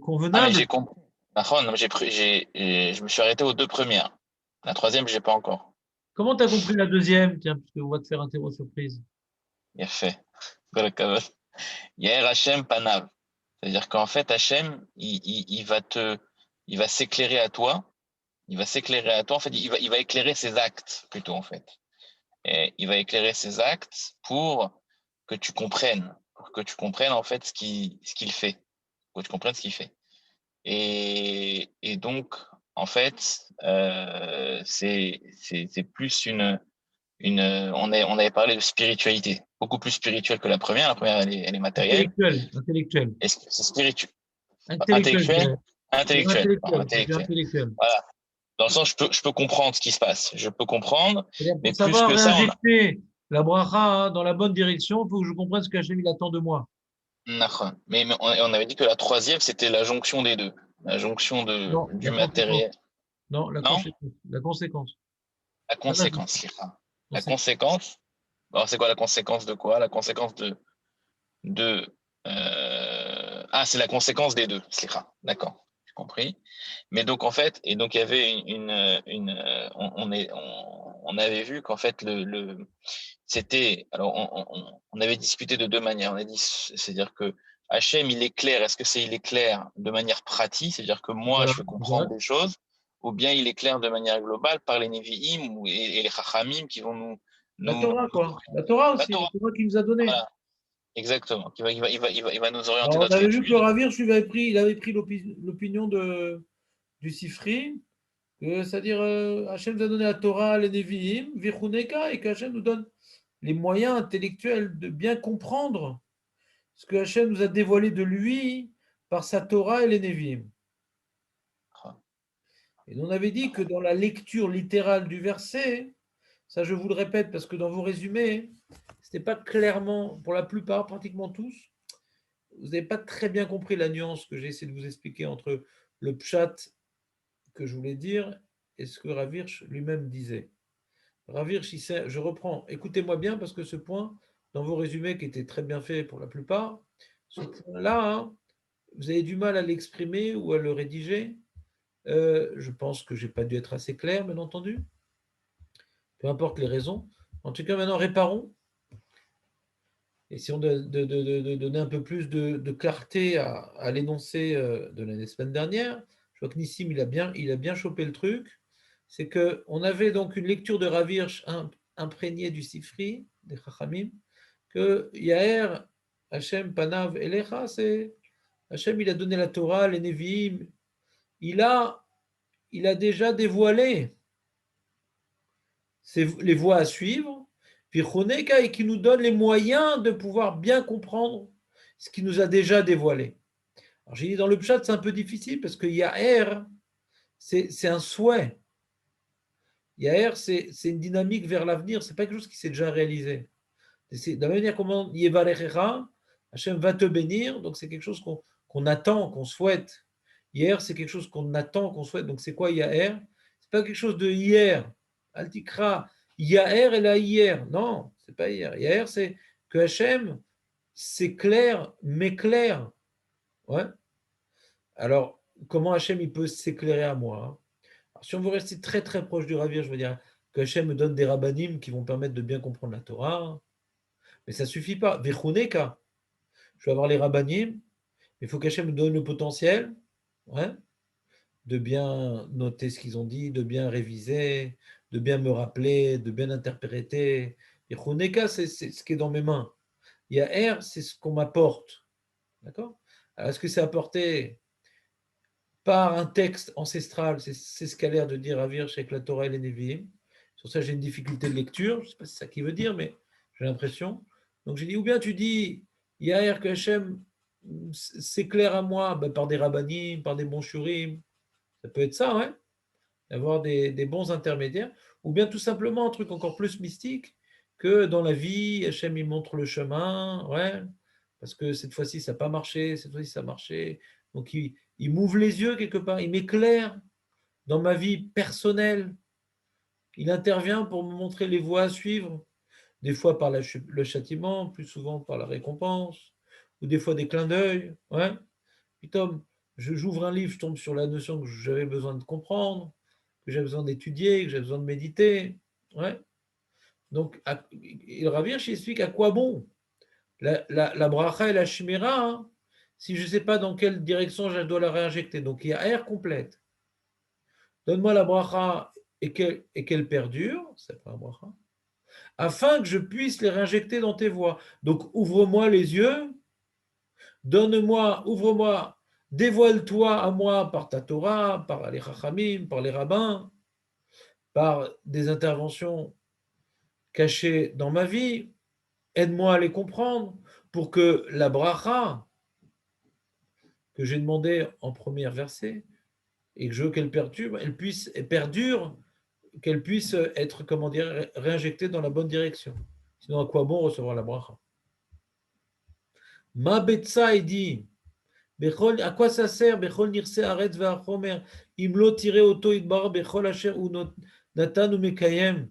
convenable. Ah, mais j'ai compris. Je me suis arrêté aux 2 premières. La troisième, j'ai pas encore. Comment tu as compris la deuxième? Tiens, parce qu'on va te faire un terreau surprise. Il a fait. Yair Hashem Panav. C'est-à-dire qu'en fait, Hashem, il va s'éclairer à toi. Il va s'éclairer à toi. En fait, il va éclairer ses actes, plutôt, en fait. Et il va éclairer ses actes pour que tu comprennes. Pour que tu comprennes, en fait, ce qu'il fait. Pour que tu comprennes ce qu'il fait. Et donc, en fait, c'est plus on avait parlé de spiritualité, beaucoup plus spirituelle que la première. La première, elle est matérielle. Intellectuelle. Est-ce que c'est spirituel? Intellectuel. Voilà. Dans le sens, je peux comprendre ce qui se passe. Je peux comprendre. Mais pour savoir réinjecter la bracha dans la bonne direction, il faut que je comprenne ce qu'Hachem il attend de moi. Mais on avait dit que la troisième, c'était la jonction des deux. La jonction du matériel. Non, la conséquence. La conséquence. La conséquence. Alors, c'est quoi la conséquence de quoi? La conséquence c'est la conséquence des deux. D'accord, j'ai compris. Mais donc, en fait, il y avait on avait vu qu'en fait, c'était, alors, on avait discuté de 2 manières. On a dit, c'est-à-dire que Hachem, il est clair. Est-ce que il est clair de manière pratique, c'est-à-dire que moi, Voilà, je peux comprendre exact. des choses, ou bien il est clair de manière globale par les Nevi'im et les Chachamim qui vont La nous Torah, quoi. La Torah la aussi, la Torah. Torah qu'il nous a donnée. Voilà, exactement. Il va nous orienter Alors, on notre avait vu que étude. le Ravir, il avait pris l'opinion du Sifri, c'est-à-dire Hachem nous a donné la Torah, les Nevi'im, Vichuneka, et qu'Hachem nous donne les moyens intellectuels de bien comprendre ce que Hachem nous a dévoilé de lui par sa Torah et les Nevi'im. Et on avait dit que dans la lecture littérale du verset, ça je vous le répète parce que dans vos résumés, ce n'était pas clairement, pour la plupart, pratiquement tous, vous n'avez pas très bien compris la nuance que j'ai essayé de vous expliquer entre le pshat que je voulais dire et ce que Ravirch lui-même disait. Ravirch, je reprends, écoutez-moi bien parce que ce point, dans vos résumés qui étaient très bien faits pour la plupart, ce point-là, hein, vous avez du mal à l'exprimer ou à le rédiger. Je pense que je n'ai pas dû être assez clair, bien entendu. Peu importe les raisons. En tout cas, maintenant, réparons. Essayons de donner un peu plus de clarté à l'énoncé de la semaine dernière. Je vois que Nissim, il a bien chopé le truc. C'est qu'on avait donc une lecture de Ravirch imprégnée du Sifri, des Chachamim, que Yaher, Hachem, Panav, Elecha, c'est Hachem, il a donné la Torah, les Nevi'im. Il a déjà dévoilé les voies à suivre, puis Choneka, et qui nous donne les moyens de pouvoir bien comprendre ce qu'il nous a déjà dévoilé. Alors j'ai dit dans le chat, c'est un peu difficile parce que Yaher, c'est un souhait. Yaher, c'est une dynamique vers l'avenir, c'est pas quelque chose qui s'est déjà réalisé. C'est de la manière comment Yevalechecha, Hachem va te bénir, donc c'est quelque chose qu'on attend, qu'on souhaite. Hier, c'est quelque chose qu'on attend, qu'on souhaite. Donc c'est quoi Yaher? C'est pas quelque chose de hier. Altikra, Yaher et la hier. Non, c'est pas hier. Yaher, c'est que Hachem, c'est clair, mais clair. Ouais. Alors, comment Hachem il peut s'éclairer à moi, hein? Alors, si on veut rester très très proche du Ravir, je veux dire que Hachem me donne des rabbanim qui vont permettre de bien comprendre la Torah. Mais ça ne suffit pas. Vechuneka, je vais avoir les rabbanim, il faut qu'Hachem me donne le potentiel, ouais, de bien noter ce qu'ils ont dit, de bien réviser, de bien me rappeler, de bien interpréter. Vechuneka, c'est ce qui est dans mes mains. Il y a R, c'est ce qu'on m'apporte. D'accord? Alors, est-ce que c'est apporté par un texte ancestral? C'est ce qu'a l'air de dire Avirch avec la Torah et les Nevi'im. Sur ça, j'ai une difficulté de lecture. Je ne sais pas si c'est ça qu'il veut dire, mais j'ai l'impression. Donc j'ai dit, ou bien tu dis, Yaher que Hachem s'éclaire à moi par des rabbanim, par des bons shurim. Ça peut être ça, ouais. Avoir des bons intermédiaires. Ou bien tout simplement un truc encore plus mystique que dans la vie, Hachem il montre le chemin, ouais. Parce que cette fois-ci, ça n'a pas marché, cette fois-ci, ça a marché. Donc il m'ouvre les yeux quelque part, il m'éclaire dans ma vie personnelle. Il intervient pour me montrer les voies à suivre. Des fois par le châtiment, plus souvent par la récompense, ou des fois des clins d'œil. Ouais. Puis Tom, j'ouvre un livre, je tombe sur la notion que j'avais besoin de comprendre, que j'avais besoin d'étudier, que j'avais besoin de méditer. Ouais. Donc, le Ravir explique à quoi bon la bracha et la chimera, hein, si je ne sais pas dans quelle direction je dois la réinjecter. Donc, il y a air complète. Donne-moi la bracha et qu'elle perdure, c'est pas la bracha, afin que je puisse les réinjecter dans tes voies. Donc, ouvre-moi les yeux, donne-moi, ouvre-moi, dévoile-toi à moi par ta Torah, par les Chachamim, par les rabbins, par des interventions cachées dans ma vie. Aide-moi à les comprendre pour que la bracha que j'ai demandé en premier verset et que je veux qu'elle perdure, qu'elle puisse être, comment dire, réinjectée dans la bonne direction. Sinon, à quoi bon recevoir la bracha? Ma betsa, il dit, à quoi ça sert? Bechol nirse aretz ve'achomer, imlo tire auto idbar bechol asher u natan u mekayem.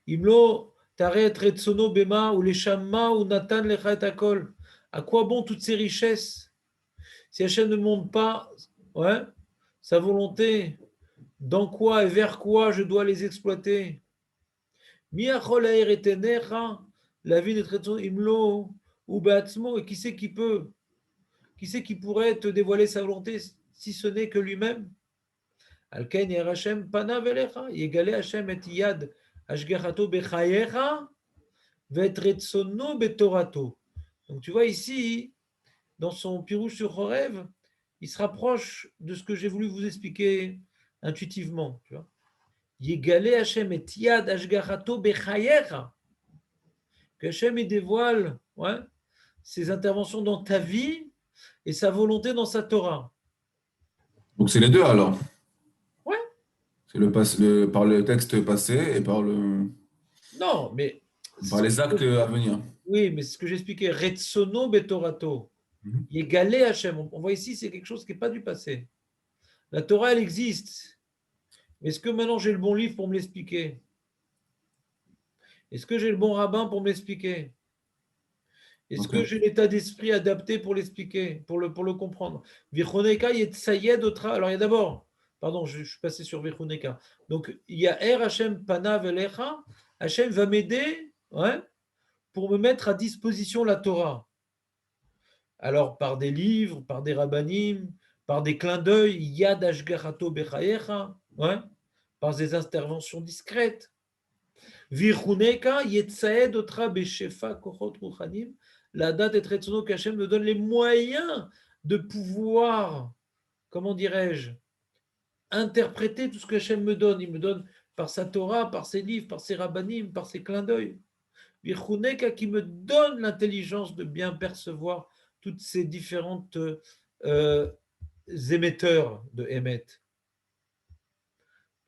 Imlo taret retsono bema ou leshama ou natan lecha et akol. À quoi bon toutes ces richesses si Hachem ne montre pas, ouais, sa volonté, dans quoi et vers quoi je dois les exploiter? Mi achol ha'er et tenecha la vie d'être imlo ou beatzmo, et qui c'est qui peut, qui c'est qui pourrait te dévoiler sa volonté si ce n'est que lui-même? Alken yer Hashem panav elecha, yegale Hashem et yad ashgachato bechayecha ve'et retzono betorato. Donc tu vois ici, dans son pirouche sur Horev, il se rapproche de ce que j'ai voulu vous expliquer intuitivement. Tu vois. Yegale Hashem et yad ashgachato bechayecha. Que Hashem il dévoile ses interventions dans ta vie et sa volonté dans sa Torah. Donc c'est les deux alors. Ouais. C'est par le texte passé et par Non, mais par les actes à venir. oui, mais ce que j'expliquais, Retsono Betorato, Yegale Hashem. On voit ici, c'est quelque chose qui n'est pas du passé. La Torah, elle existe. Est-ce que maintenant j'ai le bon livre pour me l'expliquer? Est-ce que j'ai le bon rabbin pour me l'expliquer? Est-ce que j'ai l'état d'esprit adapté pour l'expliquer, pour le comprendre? Vichoneka Yetzayed Otra. Alors, il y a d'abord, pardon, je suis passé sur Vichoneka. Donc, il y a Er Hashem Panav Elecha. Hashem va m'aider pour me mettre à disposition la Torah. Alors, par des livres, par des rabbanim, par des clins d'œil, Yad Ashgachato Bechayecha, par des interventions discrètes. Virchuneka Yetsaed Otra Beshefa Kochot Ruchanim. La date est Retsono qu'Hachem me donne les moyens de pouvoir, comment dirais-je, interpréter tout ce que Hachem me donne. Il me donne par sa Torah, par ses livres, par ses rabbanim, par ses clins d'œil. Virchuneka qui me donne l'intelligence de bien percevoir toutes ces différentes émetteurs de Emet.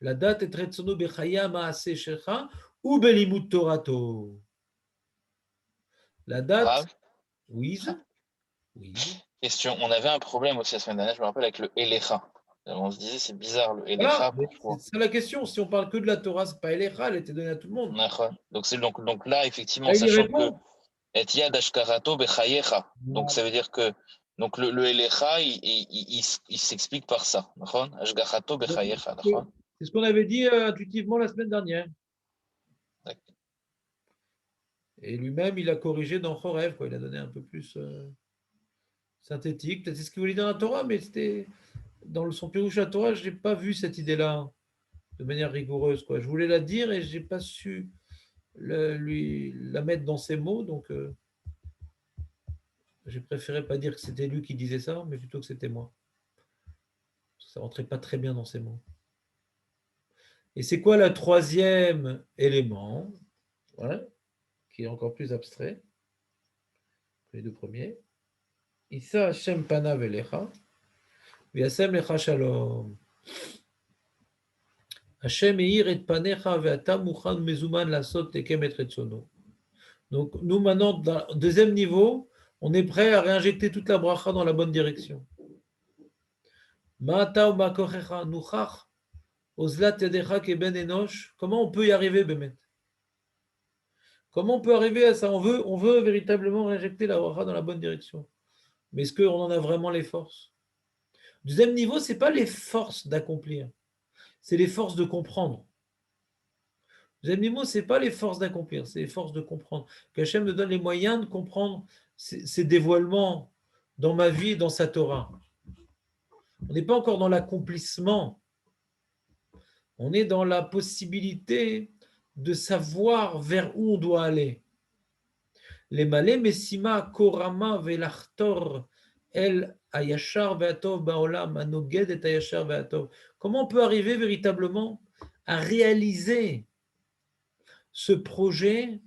La date est Retsono Bechaya Maase Shecha ou Belimut Torato. La date, oui. Question, on avait un problème aussi la semaine dernière, je me rappelle, avec le Elecha. On se disait, c'est bizarre, le Elecha. Voilà, c'est la question. Si on parle que de la Torah, c'est pas Elecha, elle était donnée à tout le monde. Donc là, effectivement, sachant que Et Yad Ashkarato Bechayecha. Donc ça veut dire que donc le Elecha, il s'explique par ça. Ashkarato Bechayecha. C'est ce qu'on avait dit intuitivement la semaine dernière. Et lui-même, il a corrigé dans Chorev, il a donné un peu plus synthétique. Peut-être c'est ce qu'il voulait dire dans la Torah, mais c'était dans son Pirouche à Torah, je n'ai pas vu cette idée-là de manière rigoureuse. Je voulais la dire et je n'ai pas su lui la mettre dans ses mots, donc j'ai préféré pas dire que c'était lui qui disait ça, mais plutôt que c'était moi. Ça rentrait pas très bien dans ses mots. Et c'est quoi le troisième élément, qui est encore plus abstrait que les deux premiers? Issa Hashem panav elecha, v'yasem lecha shalom. Hashem eir et panecha ve'ata mukhan mezuman lasot tekem et retzono. Donc nous maintenant, dans le deuxième niveau, on est prêt à réinjecter toute la bracha dans la bonne direction. Ma'ata ou ma'kochecha nuchach ozlat yadecha keben enosh. Comment on peut y arriver, Bémet? Comment on peut arriver à ça? On veut véritablement réinjecter la bracha dans la bonne direction. Mais est-ce qu'on en a vraiment les forces? Deuxième niveau, ce n'est pas les forces d'accomplir, c'est les forces de comprendre. Deuxième niveau, ce n'est pas les forces d'accomplir, c'est les forces de comprendre. Qu'Hachem me donne les moyens de comprendre ces dévoilements dans ma vie et dans sa Torah. On n'est pas encore dans l'accomplissement. On est dans la possibilité de savoir vers où on doit aller. Les malé mesima korama velachtor el ayashar ve'atov ba'olam anoged et ayashar ve'atov. Comment on peut arriver véritablement à réaliser ce projet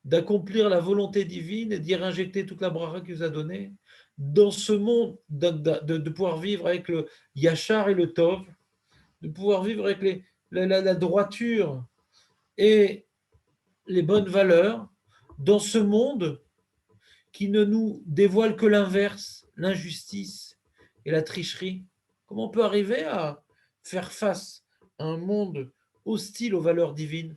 d'accomplir la volonté divine et d'y injecter toute la bracha qu'il nous a donnée dans ce monde, de pouvoir vivre avec le yashar et le tov, de pouvoir vivre avec la droiture et les bonnes valeurs dans ce monde qui ne nous dévoile que l'inverse, l'injustice et la tricherie. Comment on peut arriver à faire face à un monde hostile aux valeurs divines?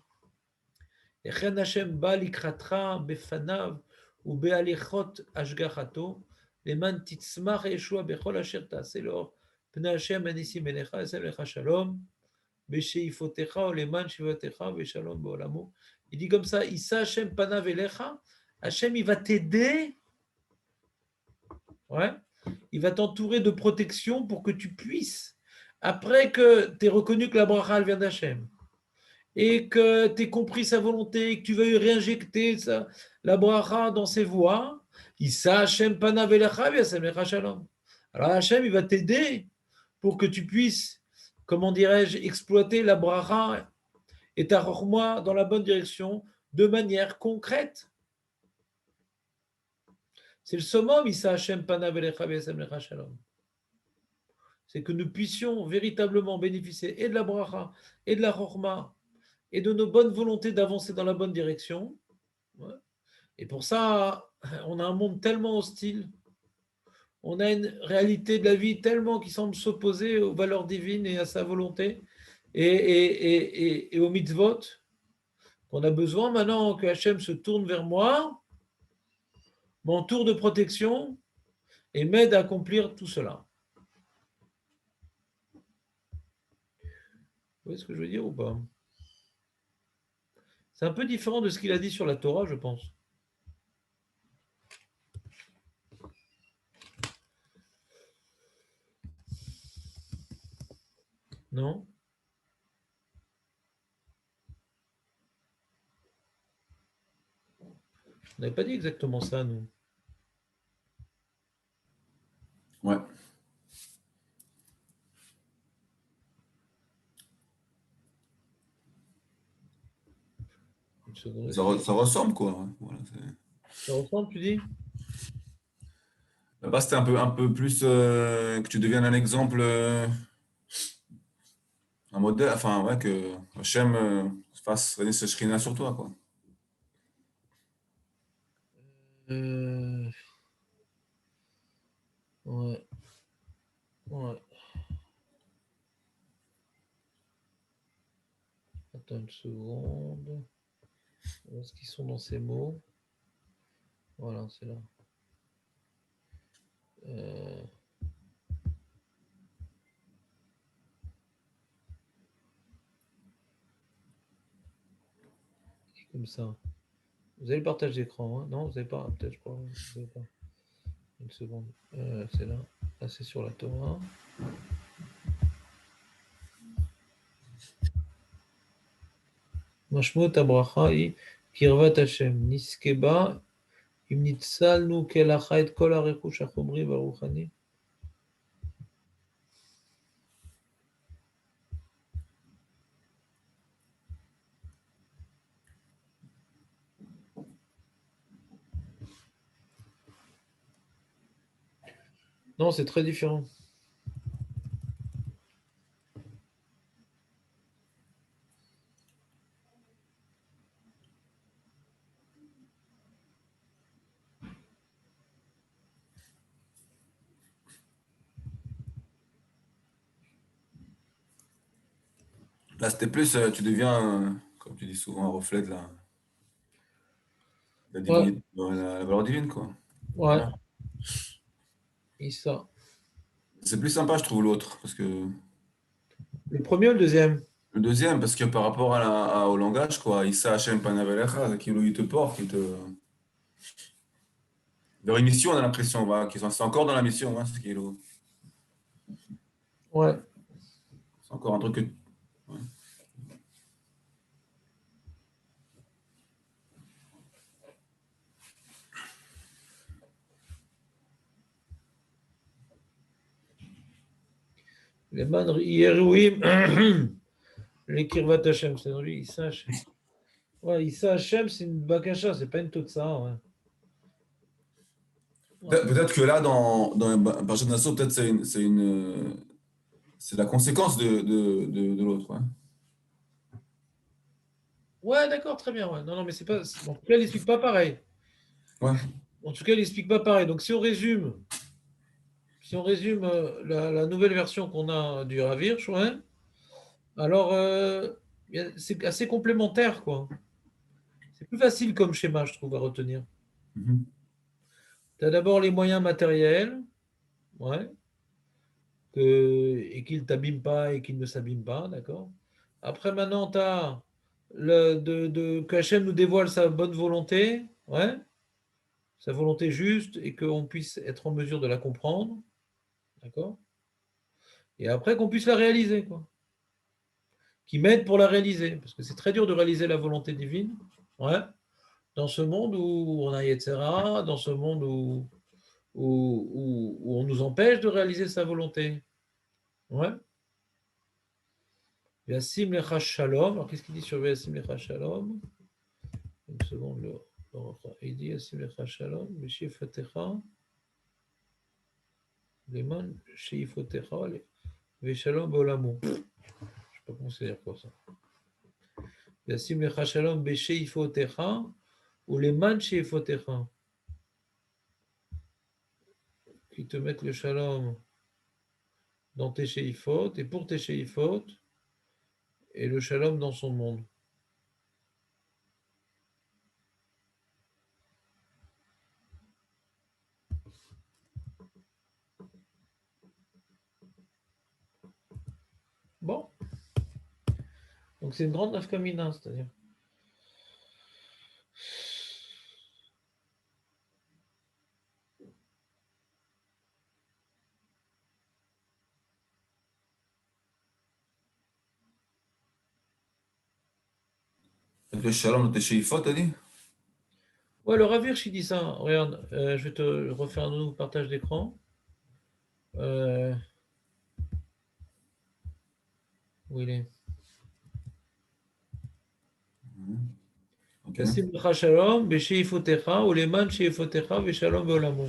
Echen Hashem ba likratra befanav ou be'alechot ashgachato leman titzmach yeshua bechol asher ta'aseh lor pnei Hashem anisim elecha esem lecha shalom בשאיפותיך ולמען שיבתך ושלום בעולמו. Il dit comme ça, Issa Hashem panav elecha, Hashem, il va t'aider, ouais, il va t'entourer de protection pour que tu puisses, après que tu aies reconnu que la bracha, elle vient d'Hachem, et que tu aies compris sa volonté, et que tu veuilles réinjecter la bracha dans ses voies, Issa Hashem panav elecha, v'yasem lecha shalom. Alors Hashem, il va t'aider pour que tu puisses, comment dirais-je, exploiter la bracha et ta rochma dans la bonne direction de manière concrète. C'est le summum, Issa Hashem panav elecha v'yasem lecha shalom. C'est que nous puissions véritablement bénéficier et de la bracha et de la rochma et de nos bonnes volontés d'avancer dans la bonne direction. Ouais. Et pour ça, on a un monde tellement hostile, on a une réalité de la vie tellement qui semble s'opposer aux valeurs divines et à sa volonté et aux mitzvot, qu'on a besoin maintenant que Hachem se tourne vers moi, m'entoure de protection et m'aide à accomplir tout cela. Vous voyez ce que je veux dire ou pas? C'est un peu différent de ce qu'il a dit sur la Torah, je pense. Non? On n'avait pas dit exactement ça, nous. Ouais. Une seconde. Ça ressemble, quoi. Ouais. Voilà, Ça ressemble, tu dis? là-bas, c'était un peu plus que tu deviennes un exemple, un modèle, enfin, ouais, que Hachem fasse régner ce shrina sur toi, quoi. Ouais. Ouais. Attends une seconde. Où est-ce qu'ils sont dans ces mots? Voilà, c'est là. Comme ça. Vous avez le partage d'écran, hein? Non, vous n'avez pas. Peut-être, je crois. Vous avez pas. Une seconde. C'est là. Là, c'est sur la Torah. Mashmot abracha i kirvat Hashem niskeba im nitzalnu kelacha et kol harechush hachomri varuchani. Non, c'est très différent. Là, c'était plus, tu deviens, comme tu dis souvent, un reflet de la divinité, la valeur divine, quoi. Ouais. Voilà. Et ça. C'est plus sympa, je trouve, l'autre, parce que Le premier ou le deuxième? le deuxième, parce que par rapport au langage, quoi, Issa Hashem Panavelecha, il te porte, leur une mission, on a l'impression, voilà, c'est encore dans la mission, hein, Ouais. c'est encore un truc que. Ouais. Les man Yerouim, les Kirvat Hashem, c'est dans lui, Issa Hashem. Ouais, Issa Hashem, c'est une bakasha, c'est pas une totsa. Ouais. Peut-être que là, dans Parashat Nassau, peut-être c'est la conséquence de l'autre. Ouais. Ouais, d'accord, très bien. Ouais. Non, non, mais c'est pas. En tout cas, il n'explique pas pareil. Ouais. En tout cas, il n'explique pas pareil. Donc, si on résume la nouvelle version qu'on a du Ravirch, ouais, alors c'est assez complémentaire, quoi. C'est plus facile comme schéma, je trouve, à retenir. Mm-hmm. Tu as d'abord les moyens matériels, ouais, et qu'ils ne t'abîment pas et qu'ils ne s'abîment pas, d'accord. Après, maintenant, tu as que Hachem nous dévoile sa bonne volonté, ouais, sa volonté juste, et qu'on puisse être en mesure de la comprendre, d'accord? Et après qu'on puisse la réaliser, quoi. Qui m'aide pour la réaliser, parce que c'est très dur de réaliser la volonté divine, ouais, dans ce monde où on a etc., dans ce monde où on nous empêche de réaliser sa volonté. Ouais. Ve'asim lecha shalom. Alors, qu'est-ce qu'il dit sur Ve'asim lecha shalom? Une seconde, il dit Ve'asim lecha shalom, Ve'shifatecha, Leman Sheifotecha, Ve'shalom Be'olamo. Je ne sais pas comment c'est dire quoi ça. Ve'asim lecha shalom, Be'sheifotecha, ou Leman Sheifotecha. Qui te mettent le shalom dans tes sheifot et pour tes sheifot, et le shalom dans son monde. Bon, donc c'est une grande nafkamina, c'est-à-dire. Avec le shalom de tes sheifot, t'as dit? Ouais, le Rav Hirsch, il dit ça. Regarde, je vais te refaire un nouveau partage d'écran. Où il est? Ok. Kassim lecha shalom, b'sheifotecha, ou leman sheifotecha, v'shalom be'olamo.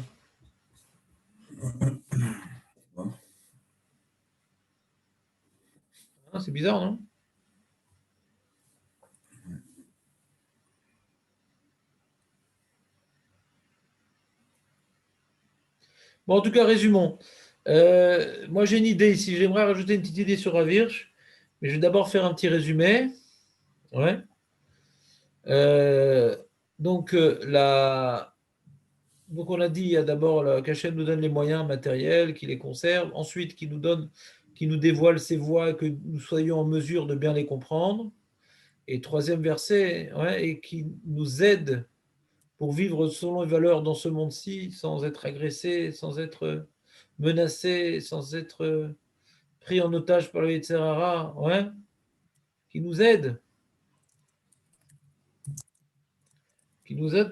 Ah, c'est bizarre, non? Bon, en tout cas, résumons. Moi, j'ai une idée ici. J'aimerais rajouter une petite idée sur Rav Hirsch, mais je vais d'abord faire un petit résumé. Ouais. Donc, donc, on a dit, il y a d'abord qu'Hachem nous donne les moyens matériels, qu'il les conserve, ensuite qu'il nous donne, qu'il nous dévoile ses voies, que nous soyons en mesure de bien les comprendre. Et troisième verset, ouais, et qui nous aide pour vivre selon les valeurs dans ce monde-ci, sans être agressé, sans être menacé, sans être pris en otage par le Yetzirara, ouais, qui nous aide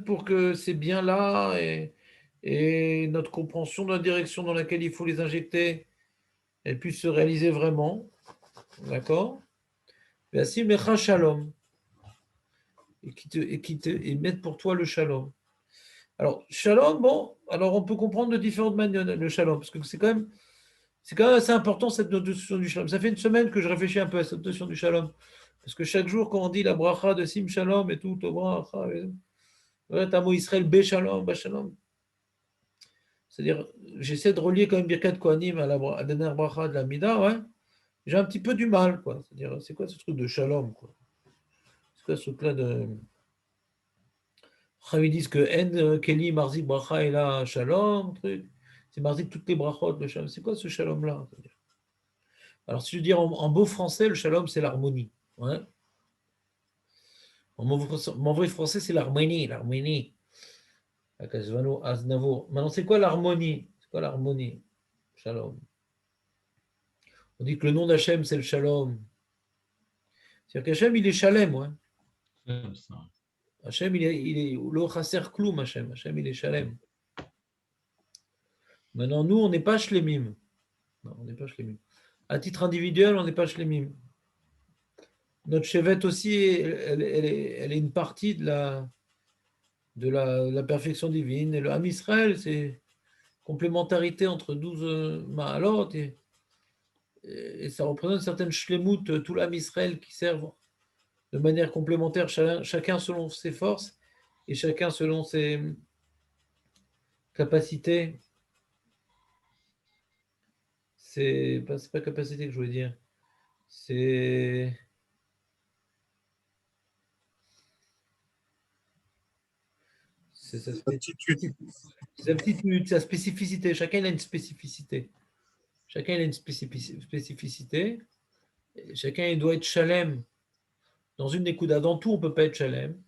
pour que ces biens-là et notre compréhension de la direction dans laquelle il faut les injecter, elles puissent se réaliser vraiment, d'accord? Ve'asim lecha shalom, et mettre pour toi le shalom. Alors, shalom, bon, alors on peut comprendre de différentes manières le shalom, parce que c'est quand même assez important cette notion du shalom. Ça fait une semaine que je réfléchis un peu à cette notion du shalom, parce que chaque jour, quand on dit la bracha de sim shalom et tout, bracha, Tamo Israël, Be Shalom, Ba Shalom. C'est-à-dire, j'essaie de relier quand même Birkat Kohanim à la dernière bracha de la Mida, ouais. J'ai un petit peu du mal, quoi. C'est-à-dire, c'est quoi ce truc de Shalom, quoi? C'est quoi ce truc-là de. Ils disent que En Keli Marzik Bracha et là Shalom, truc. C'est Marzik toutes les brachot, le Shalom. C'est quoi ce Shalom-là? Alors, si je veux dire en beau français, le Shalom, c'est l'harmonie. Ouais. En mauvais français, c'est l'harmonie, l'harmonie. Maintenant, c'est quoi l'harmonie? C'est quoi l'harmonie? Shalom. On dit que le nom d'Hachem, c'est le Shalom. C'est-à-dire qu'Hachem, il est Shalem. Ouais. Hachem, il est lo chaser kloum, Hachem. Hachem, il est Shalem. Maintenant, nous, on n'est pas Shlemim. Non, on n'est pas Shlemim. À titre individuel, on n'est pas Shlemim. Notre chevet aussi, elle est une partie de la perfection divine. Et le Ham Israël, c'est complémentarité entre 12 Ma'alot et ça représente une certaine shlemut, tout l'Am Israël qui servent de manière complémentaire, chacun selon ses forces et chacun selon ses capacités. C'est pas capacité que je voulais dire. C'est sa Aptitude. sa spécificité. Chacun a une spécificité. Chacun a une spécificité. Chacun doit être shalem dans une Nekuda. Dans tout, on ne peut pas être Shalem.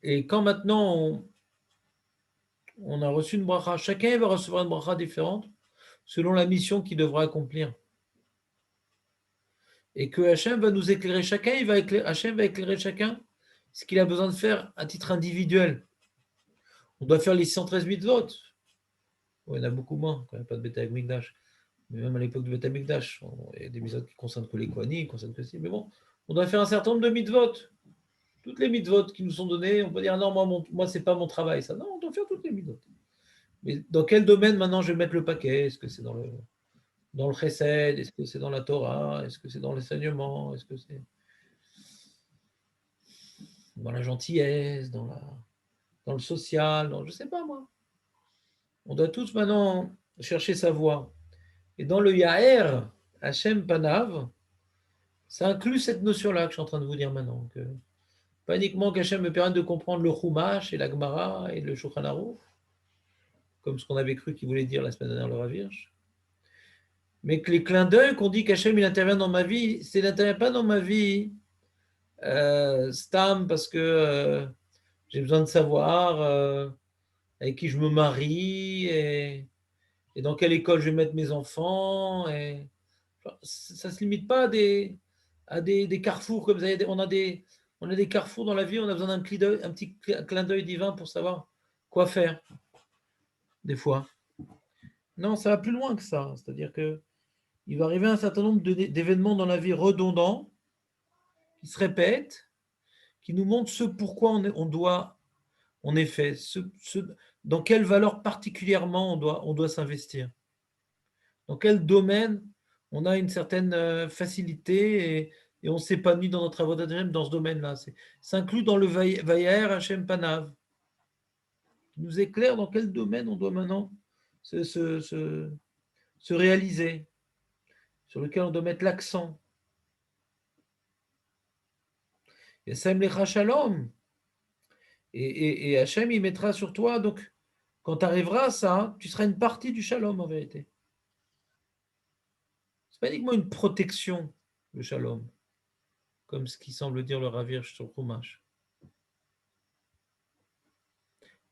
Et quand maintenant on a reçu une bracha, chacun va recevoir une bracha différente selon la mission qu'il devra accomplir. Et que Hachem va nous éclairer chacun, Hachem va éclairer chacun ce qu'il a besoin de faire à titre individuel. On doit faire les 113 mitzvot. Il y en a beaucoup moins quand il n'y a pas de Beth Amikdash. Mais même à l'époque du Beth Amikdash, il y a des mitzvot qui concernent que les Kohanim, qui concernent que si. Mais bon, on doit faire un certain nombre de mitzvot. Toutes les mitzvot qui nous sont données, on peut dire non, moi c'est pas mon travail, ça. Non, on doit faire toutes les mitzvot. Mais dans quel domaine maintenant je vais mettre le paquet? Est-ce que c'est dans le chesed? Est-ce que c'est dans la Torah? Est-ce que c'est dans l'enseignement? Est-ce que c'est dans la gentillesse, dans le social? Je ne sais pas moi. On doit tous maintenant chercher sa voie. Et dans le Yaher, Hachem Panav, ça inclut cette notion-là que je suis en train de vous dire maintenant. Pas uniquement qu'Hachem me permette de comprendre le Chumash et la Gemara et le Shulchan Aruch, comme ce qu'on avait cru qu'il voulait dire la semaine dernière le Rav Hirsch, mais que les clins d'œil qu'on dit qu'Hachem il intervient dans ma vie, il n'intervient pas dans ma vie stam parce que j'ai besoin de savoir avec qui je me marie et dans quelle école je vais mettre mes enfants. Ça ne se limite pas à des carrefours comme ça. On a des carrefours dans la vie, on a besoin d'un petit clin d'œil divin pour savoir quoi faire, des fois. Non, ça va plus loin que ça. C'est-à-dire qu'il va arriver un certain nombre d'événements dans la vie redondants, qui se répètent, qui nous montrent ce pourquoi on doit, en effet, dans quelle valeur particulièrement on doit s'investir. Dans quel domaine on a une certaine facilité et on s'épanouit dans notre avodat Hashem dans ce domaine-là. Ça inclut dans le Vayaher Hashem Panav, qui nous éclaire dans quel domaine on doit maintenant se réaliser, sur lequel on doit mettre l'accent. Yasem Lecha Shalom. Et Hachem, il mettra sur toi, donc, quand tu arriveras à ça, tu seras une partie du Shalom en vérité. Ce n'est pas uniquement une protection, le Shalom, comme ce qui semble dire le Rav Hirsch sur le Chumash.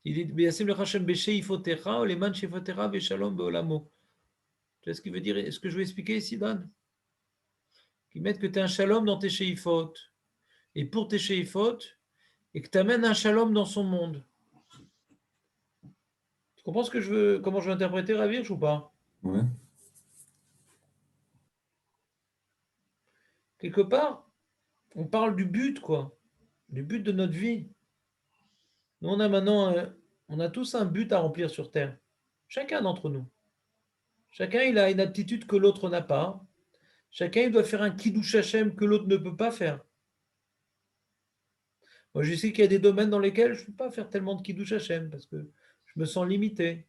Il dit Yasem Lecha Shem B'Sheifotecha, Oleman Sheifotecha B'Shalom Be'olamo. Tu vois ce qu'il veut dire? Est-ce que je vais expliquer ici, Dan? Qui mettent que tu es un Shalom dans tes Sheifot. Et pour tes Sheifot, et que tu amènes un Shalom dans son monde. Tu comprends comment je veux interpréter Rav Hirsch ou pas? Ouais. Quelque part, on parle du but, quoi. Du but de notre vie. Nous, on a tous un but à remplir sur Terre. Chacun d'entre nous. Chacun, il a une aptitude que l'autre n'a pas. Chacun, il doit faire un Kiddush Hashem que l'autre ne peut pas faire. Moi, je sais qu'il y a des domaines dans lesquels je ne peux pas faire tellement de Kiddush Hashem parce que je me sens limité.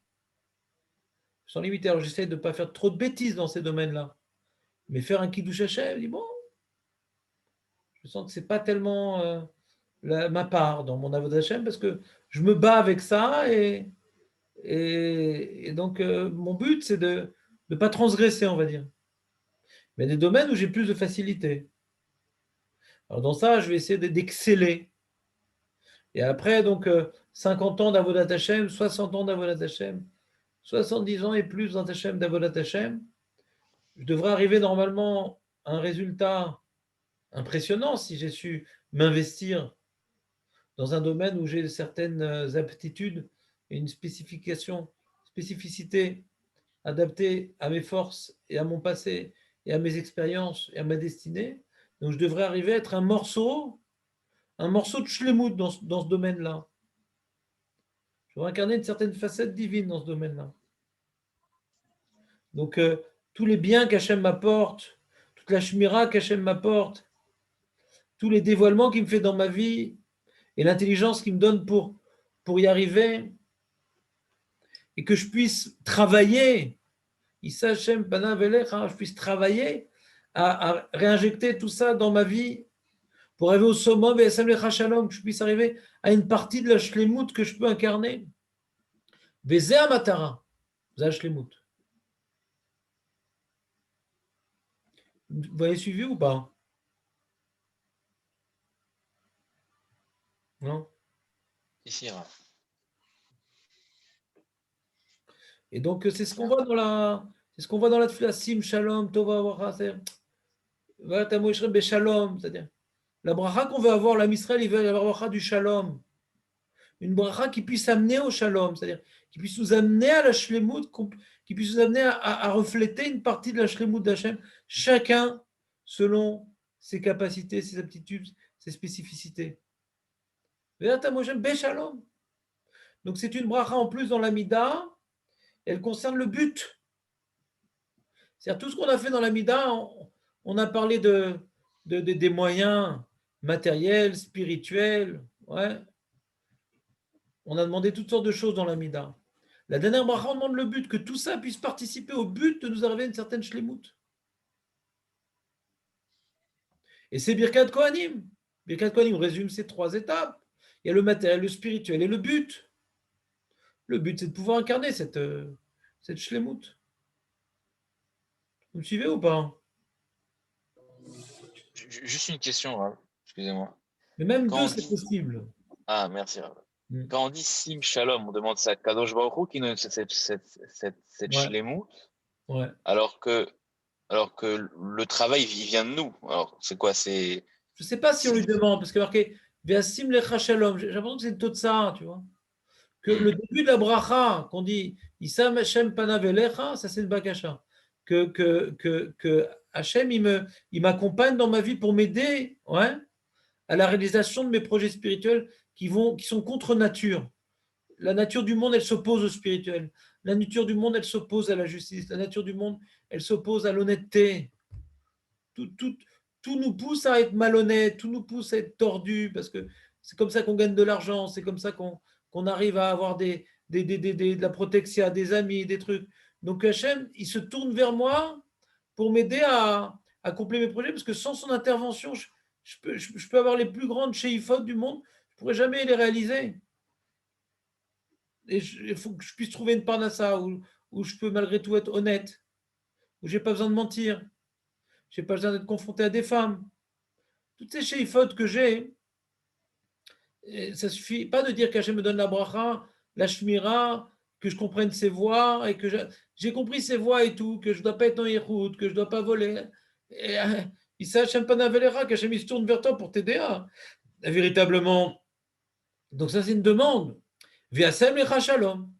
Alors, j'essaie de ne pas faire trop de bêtises dans ces domaines-là. Mais faire un Kiddush Hashem, je dis bon, je sens que ce n'est pas tellement ma part dans mon avodat Hashem parce que je me bats avec ça et donc mon but, c'est de ne pas transgresser, on va dire. Mais il y a des domaines où j'ai plus de facilité. Alors dans ça, je vais essayer d'exceller. Et après, donc, 50 ans d'Avodat Hashem, 60 ans d'Avodat Hashem, 70 ans et plus d'Avodat Hashem, je devrais arriver normalement à un résultat impressionnant si j'ai su m'investir dans un domaine où j'ai certaines aptitudes et une spécificité adaptée à mes forces et à mon passé et à mes expériences et à ma destinée. Donc je devrais arriver à être un morceau de shlemut dans ce domaine-là. Je devrais incarner une certaine facette divine dans ce domaine-là. Donc tous les biens qu'Hachem m'apporte, toute la shmira qu'Hachem m'apporte, tous les dévoilements qu'il me fait dans ma vie et l'intelligence qu'il me donne pour y arriver, et que je puisse travailler, Issa Hashem Panav Elecha, je puisse travailler à réinjecter tout ça dans ma vie pour arriver au summum et Yasem Lecha Shalom, que je puisse arriver à une partie de la shlemut que je peux incarner. Vezeh Amatara, Zeh Shlemut. Vous avez suivi ou pas? Non? Ici, Rav. Et donc, c'est ce qu'on voit dans c'est ce qu'on voit dans la tefila, Sim Shalom, Tova Bracha, c'est Shalom, c'est-à-dire la bracha qu'on veut avoir, l'âme Israël, il veut avoir la bracha du Shalom, une bracha qui puisse amener au Shalom, c'est-à-dire qui puisse nous amener à la Shlemut, qui puisse nous amener à refléter une partie de la Shlemut d'Hachem, chacun selon ses capacités, ses aptitudes, ses spécificités. Shalom. Donc c'est une bracha en plus dans l'Amida, elle concerne le but. C'est-à-dire tout ce qu'on a fait dans l'Amida, on a parlé des moyens matériels, spirituels, ouais. On a demandé toutes sortes de choses dans l'Amida. La dernière bracha, on demande le but, que tout ça puisse participer au but de nous arriver à une certaine shlemut. Et c'est Birkat Kohanim. Birkat Kohanim résume ces 3 étapes. Il y a le matériel, le spirituel et le but. Le but, c'est de pouvoir incarner cette shlemut. Vous me suivez ou pas? Juste une question, Rav. Excusez-moi. Mais même Quand 2, on c'est dit... possible. Ah, merci, Rav. Mm. Quand on dit Sim Shalom, on demande ça à Kadosh Baruch Hu qui nous donne cette Ouais. shlemut, Ouais. alors que le travail il vient de nous. Alors, c'est quoi? C'est Je ne sais pas si on lui demande, parce que marqué Ve'asim lecha shalom, j'ai l'impression que c'est tout ça, tu vois. Que le début de la bracha, qu'on dit Issam Hashem panav elecha, ça c'est le bakasha. Que Hashem, il m'accompagne dans ma vie pour m'aider, ouais, à la réalisation de mes projets spirituels qui sont contre nature. La nature du monde, elle s'oppose au spirituel. La nature du monde, elle s'oppose à la justice. La nature du monde, elle s'oppose à l'honnêteté. Tout nous pousse à être malhonnête, tout nous pousse à être tordu, parce que c'est comme ça qu'on gagne de l'argent, c'est comme ça qu'on arrive à avoir de la protection, des amis, des trucs. Donc Hachem, il se tourne vers moi pour m'aider à accomplir mes projets, parce que sans son intervention, je peux avoir les plus grandes chéifotes du monde, je ne pourrais jamais les réaliser. Et il faut que je puisse trouver une parnassa où je peux malgré tout être honnête, où je n'ai pas besoin de mentir, je n'ai pas besoin d'être confronté à des femmes. Toutes ces chéifotes que j'ai, ça ne suffit pas de dire qu'Hachem me donne la bracha, la shmira, que je comprenne ses voix et que j'ai compris ses voix et tout, que je ne dois pas être en yéroute, que je ne dois pas voler. Et Issa Hachem panavelera, qu'Hachem il se tourne vers toi pour t'aider véritablement. Donc ça c'est une demande. Viasem lecha shalom.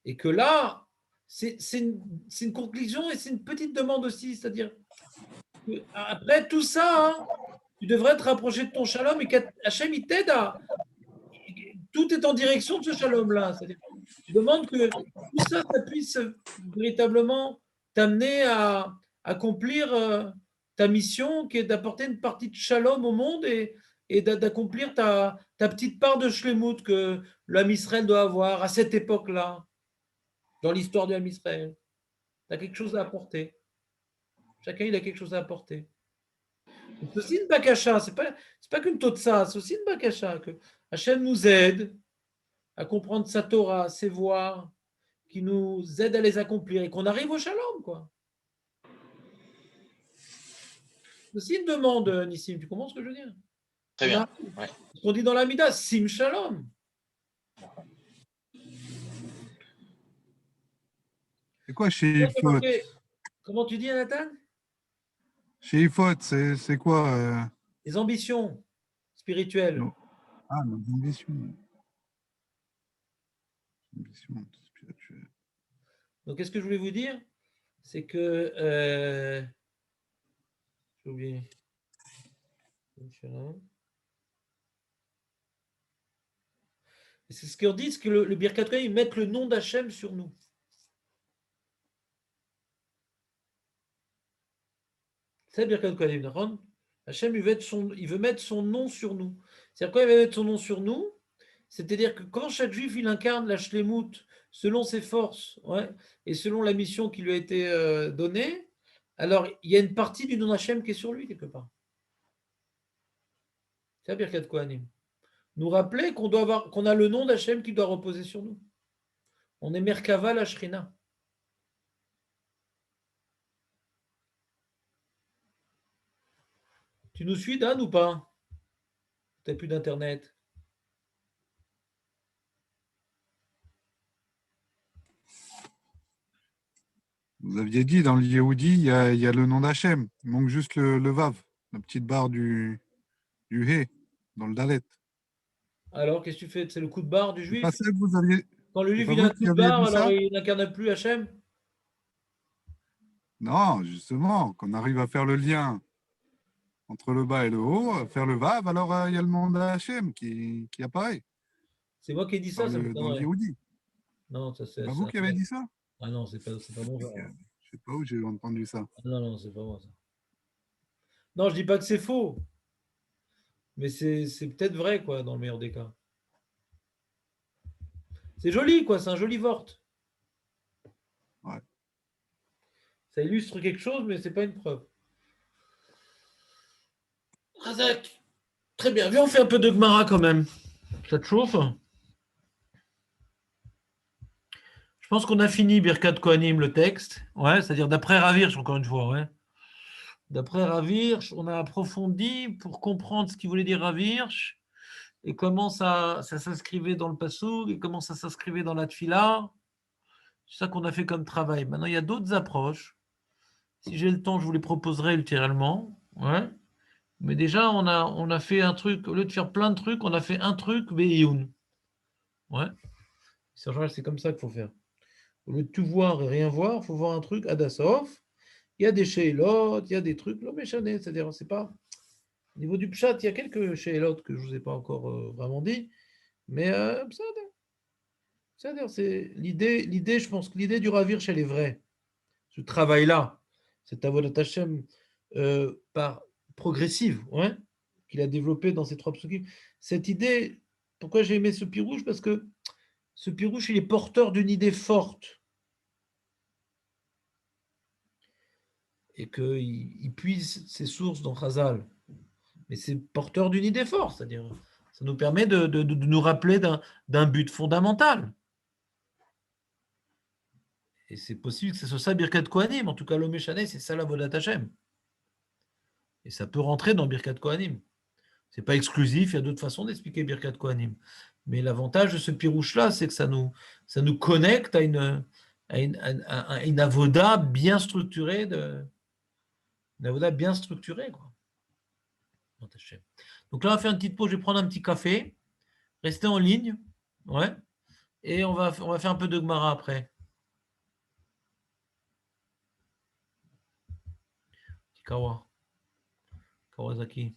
Et que là, c'est une conclusion et c'est une petite demande aussi, c'est-à-dire après tout ça, hein, tu devrais te rapprocher de ton shalom et qu'Hachem il t'aide à. Tout est en direction de ce shalom-là. C'est-à-dire, tu demandes que tout ça, ça puisse véritablement t'amener à accomplir ta mission qui est d'apporter une partie de shalom au monde et d'accomplir ta petite part de shlemut que l'âme Israël doit avoir à cette époque-là, dans l'histoire de l'âme Israël. Tu as quelque chose à apporter. Chacun, il a quelque chose à apporter. C'est aussi une bakasha, c'est pas qu'une totsa, c'est aussi une bakasha, que Hachem nous aide à comprendre sa Torah, ses voies, qui nous aide à les accomplir et qu'on arrive au shalom, quoi. C'est aussi une demande, Nissim, tu comprends ce que je veux dire? très bien. Ouais. Ce qu'on dit dans la Mida, Sim Shalom. C'est quoi Sheifot? Comment tu dis, Nathan? Sheifot, c'est quoi Les ambitions spirituelles. Non. Ah, nos ambitions. Ambitions spirituelles. Donc, qu'est-ce que je voulais vous dire? C'est que. J'ai oublié. C'est ce qu'on dit, c'est que le Birkat Kohanim, ils mettent le nom d'Hachem sur nous. C'est le Birkat Kohanim. Hachem, il veut mettre son nom sur nous. C'est-à-dire, quand il va mettre son nom sur nous, c'est-à-dire que quand chaque juif, il incarne la shlemut selon ses forces, ouais, et selon la mission qui lui a été donnée, alors il y a une partie du nom d'Hachem qui est sur lui, quelque part. C'est la Birkat Kohanim. Nous rappeler qu'on a le nom d'Hachem qui doit reposer sur nous. On est Merkava la Shrina. Tu nous suis, Dan, ou pas? Tu n'as plus d'Internet. Vous aviez dit dans le Yehudi, il y a le nom d'Hachem. Il manque juste le Vav, la petite barre du He, dans le Dalet. Alors, qu'est-ce que tu fais? C'est le coup de barre du C'est pas juif? ça que vous aviez. Quand le C'est juif pas il a vous un coup qui de aviez barre, dit alors ça? il n'incarne plus Hachem? Non, justement, qu'on arrive à faire le lien entre le bas et le haut, à faire le Vav, alors il y a le nom d'Hachem qui apparaît C'est moi qui ai dit ça, ça me dans le m'étonnerait. Yehudi. Non, ça C'est c'est pas vous ça. qui avez dit ça? Ah non, c'est pas bon. Je sais pas où j'ai entendu ça. Non, non, c'est pas moi ça. Non, je dis pas que c'est faux, mais c'est peut-être vrai, quoi, dans le meilleur des cas. C'est joli, quoi, c'est un joli vort. Ouais. Ça illustre quelque chose, mais c'est pas une preuve. Razak. Très bien, viens, on fait un peu de Gemara quand même. Ça te chauffe? Je pense qu'on a fini Birkat Kohanim, le texte. Ouais, c'est-à-dire d'après Ravirch, encore une fois, ouais. D'après Ravirch, on a approfondi pour comprendre ce qu'il voulait dire Ravirch et comment ça s'inscrivait dans le Passouk et comment ça s'inscrivait dans la Tfila. C'est ça qu'on a fait comme travail. Maintenant, il y a d'autres approches. Si j'ai le temps, je vous les proposerai ultérieurement. Ouais. Mais déjà, on a fait un truc, au lieu de faire plein de trucs, on a fait un truc, Be'iyun. Ouais. C'est comme ça qu'il faut faire. Au lieu de tout voir et rien voir, il faut voir un truc, Adasov. Il y a des Sheilot, il y a des trucs, non mais c'est-à-dire, c'est pas. Au niveau du Pshat, il y a quelques Sheilot que je ne vous ai pas encore vraiment dit, mais c'est l'idée, je pense que l'idée du Ravirch, elle est vraie. Ce travail-là, cette Avodat Hashem par progressive, ouais, qu'il a développé dans ces 3 psukim. Cette idée, pourquoi j'ai aimé ce pirouche? Parce que ce pirouche, il est porteur d'une idée forte. Et qu'il puise ses sources dans Chazal. Mais c'est porteur d'une idée forte, c'est-à-dire ça nous permet de nous rappeler d'un but fondamental. Et c'est possible que ce soit ça Birkat Kohanim, en tout cas l'Homme Shané, c'est ça la Vodat Hashem. Et ça peut rentrer dans Birkat Kohanim. Ce n'est pas exclusif, il y a d'autres façons d'expliquer Birkat Kohanim. Mais l'avantage de ce pirouche-là, c'est que ça nous connecte à une avoda bien structurée, une avoda bien structurée, quoi. Donc là, on va faire une petite pause, je vais prendre un petit café, restez en ligne, ouais, et on va faire un peu de Gemara après. Petit Kawasaki.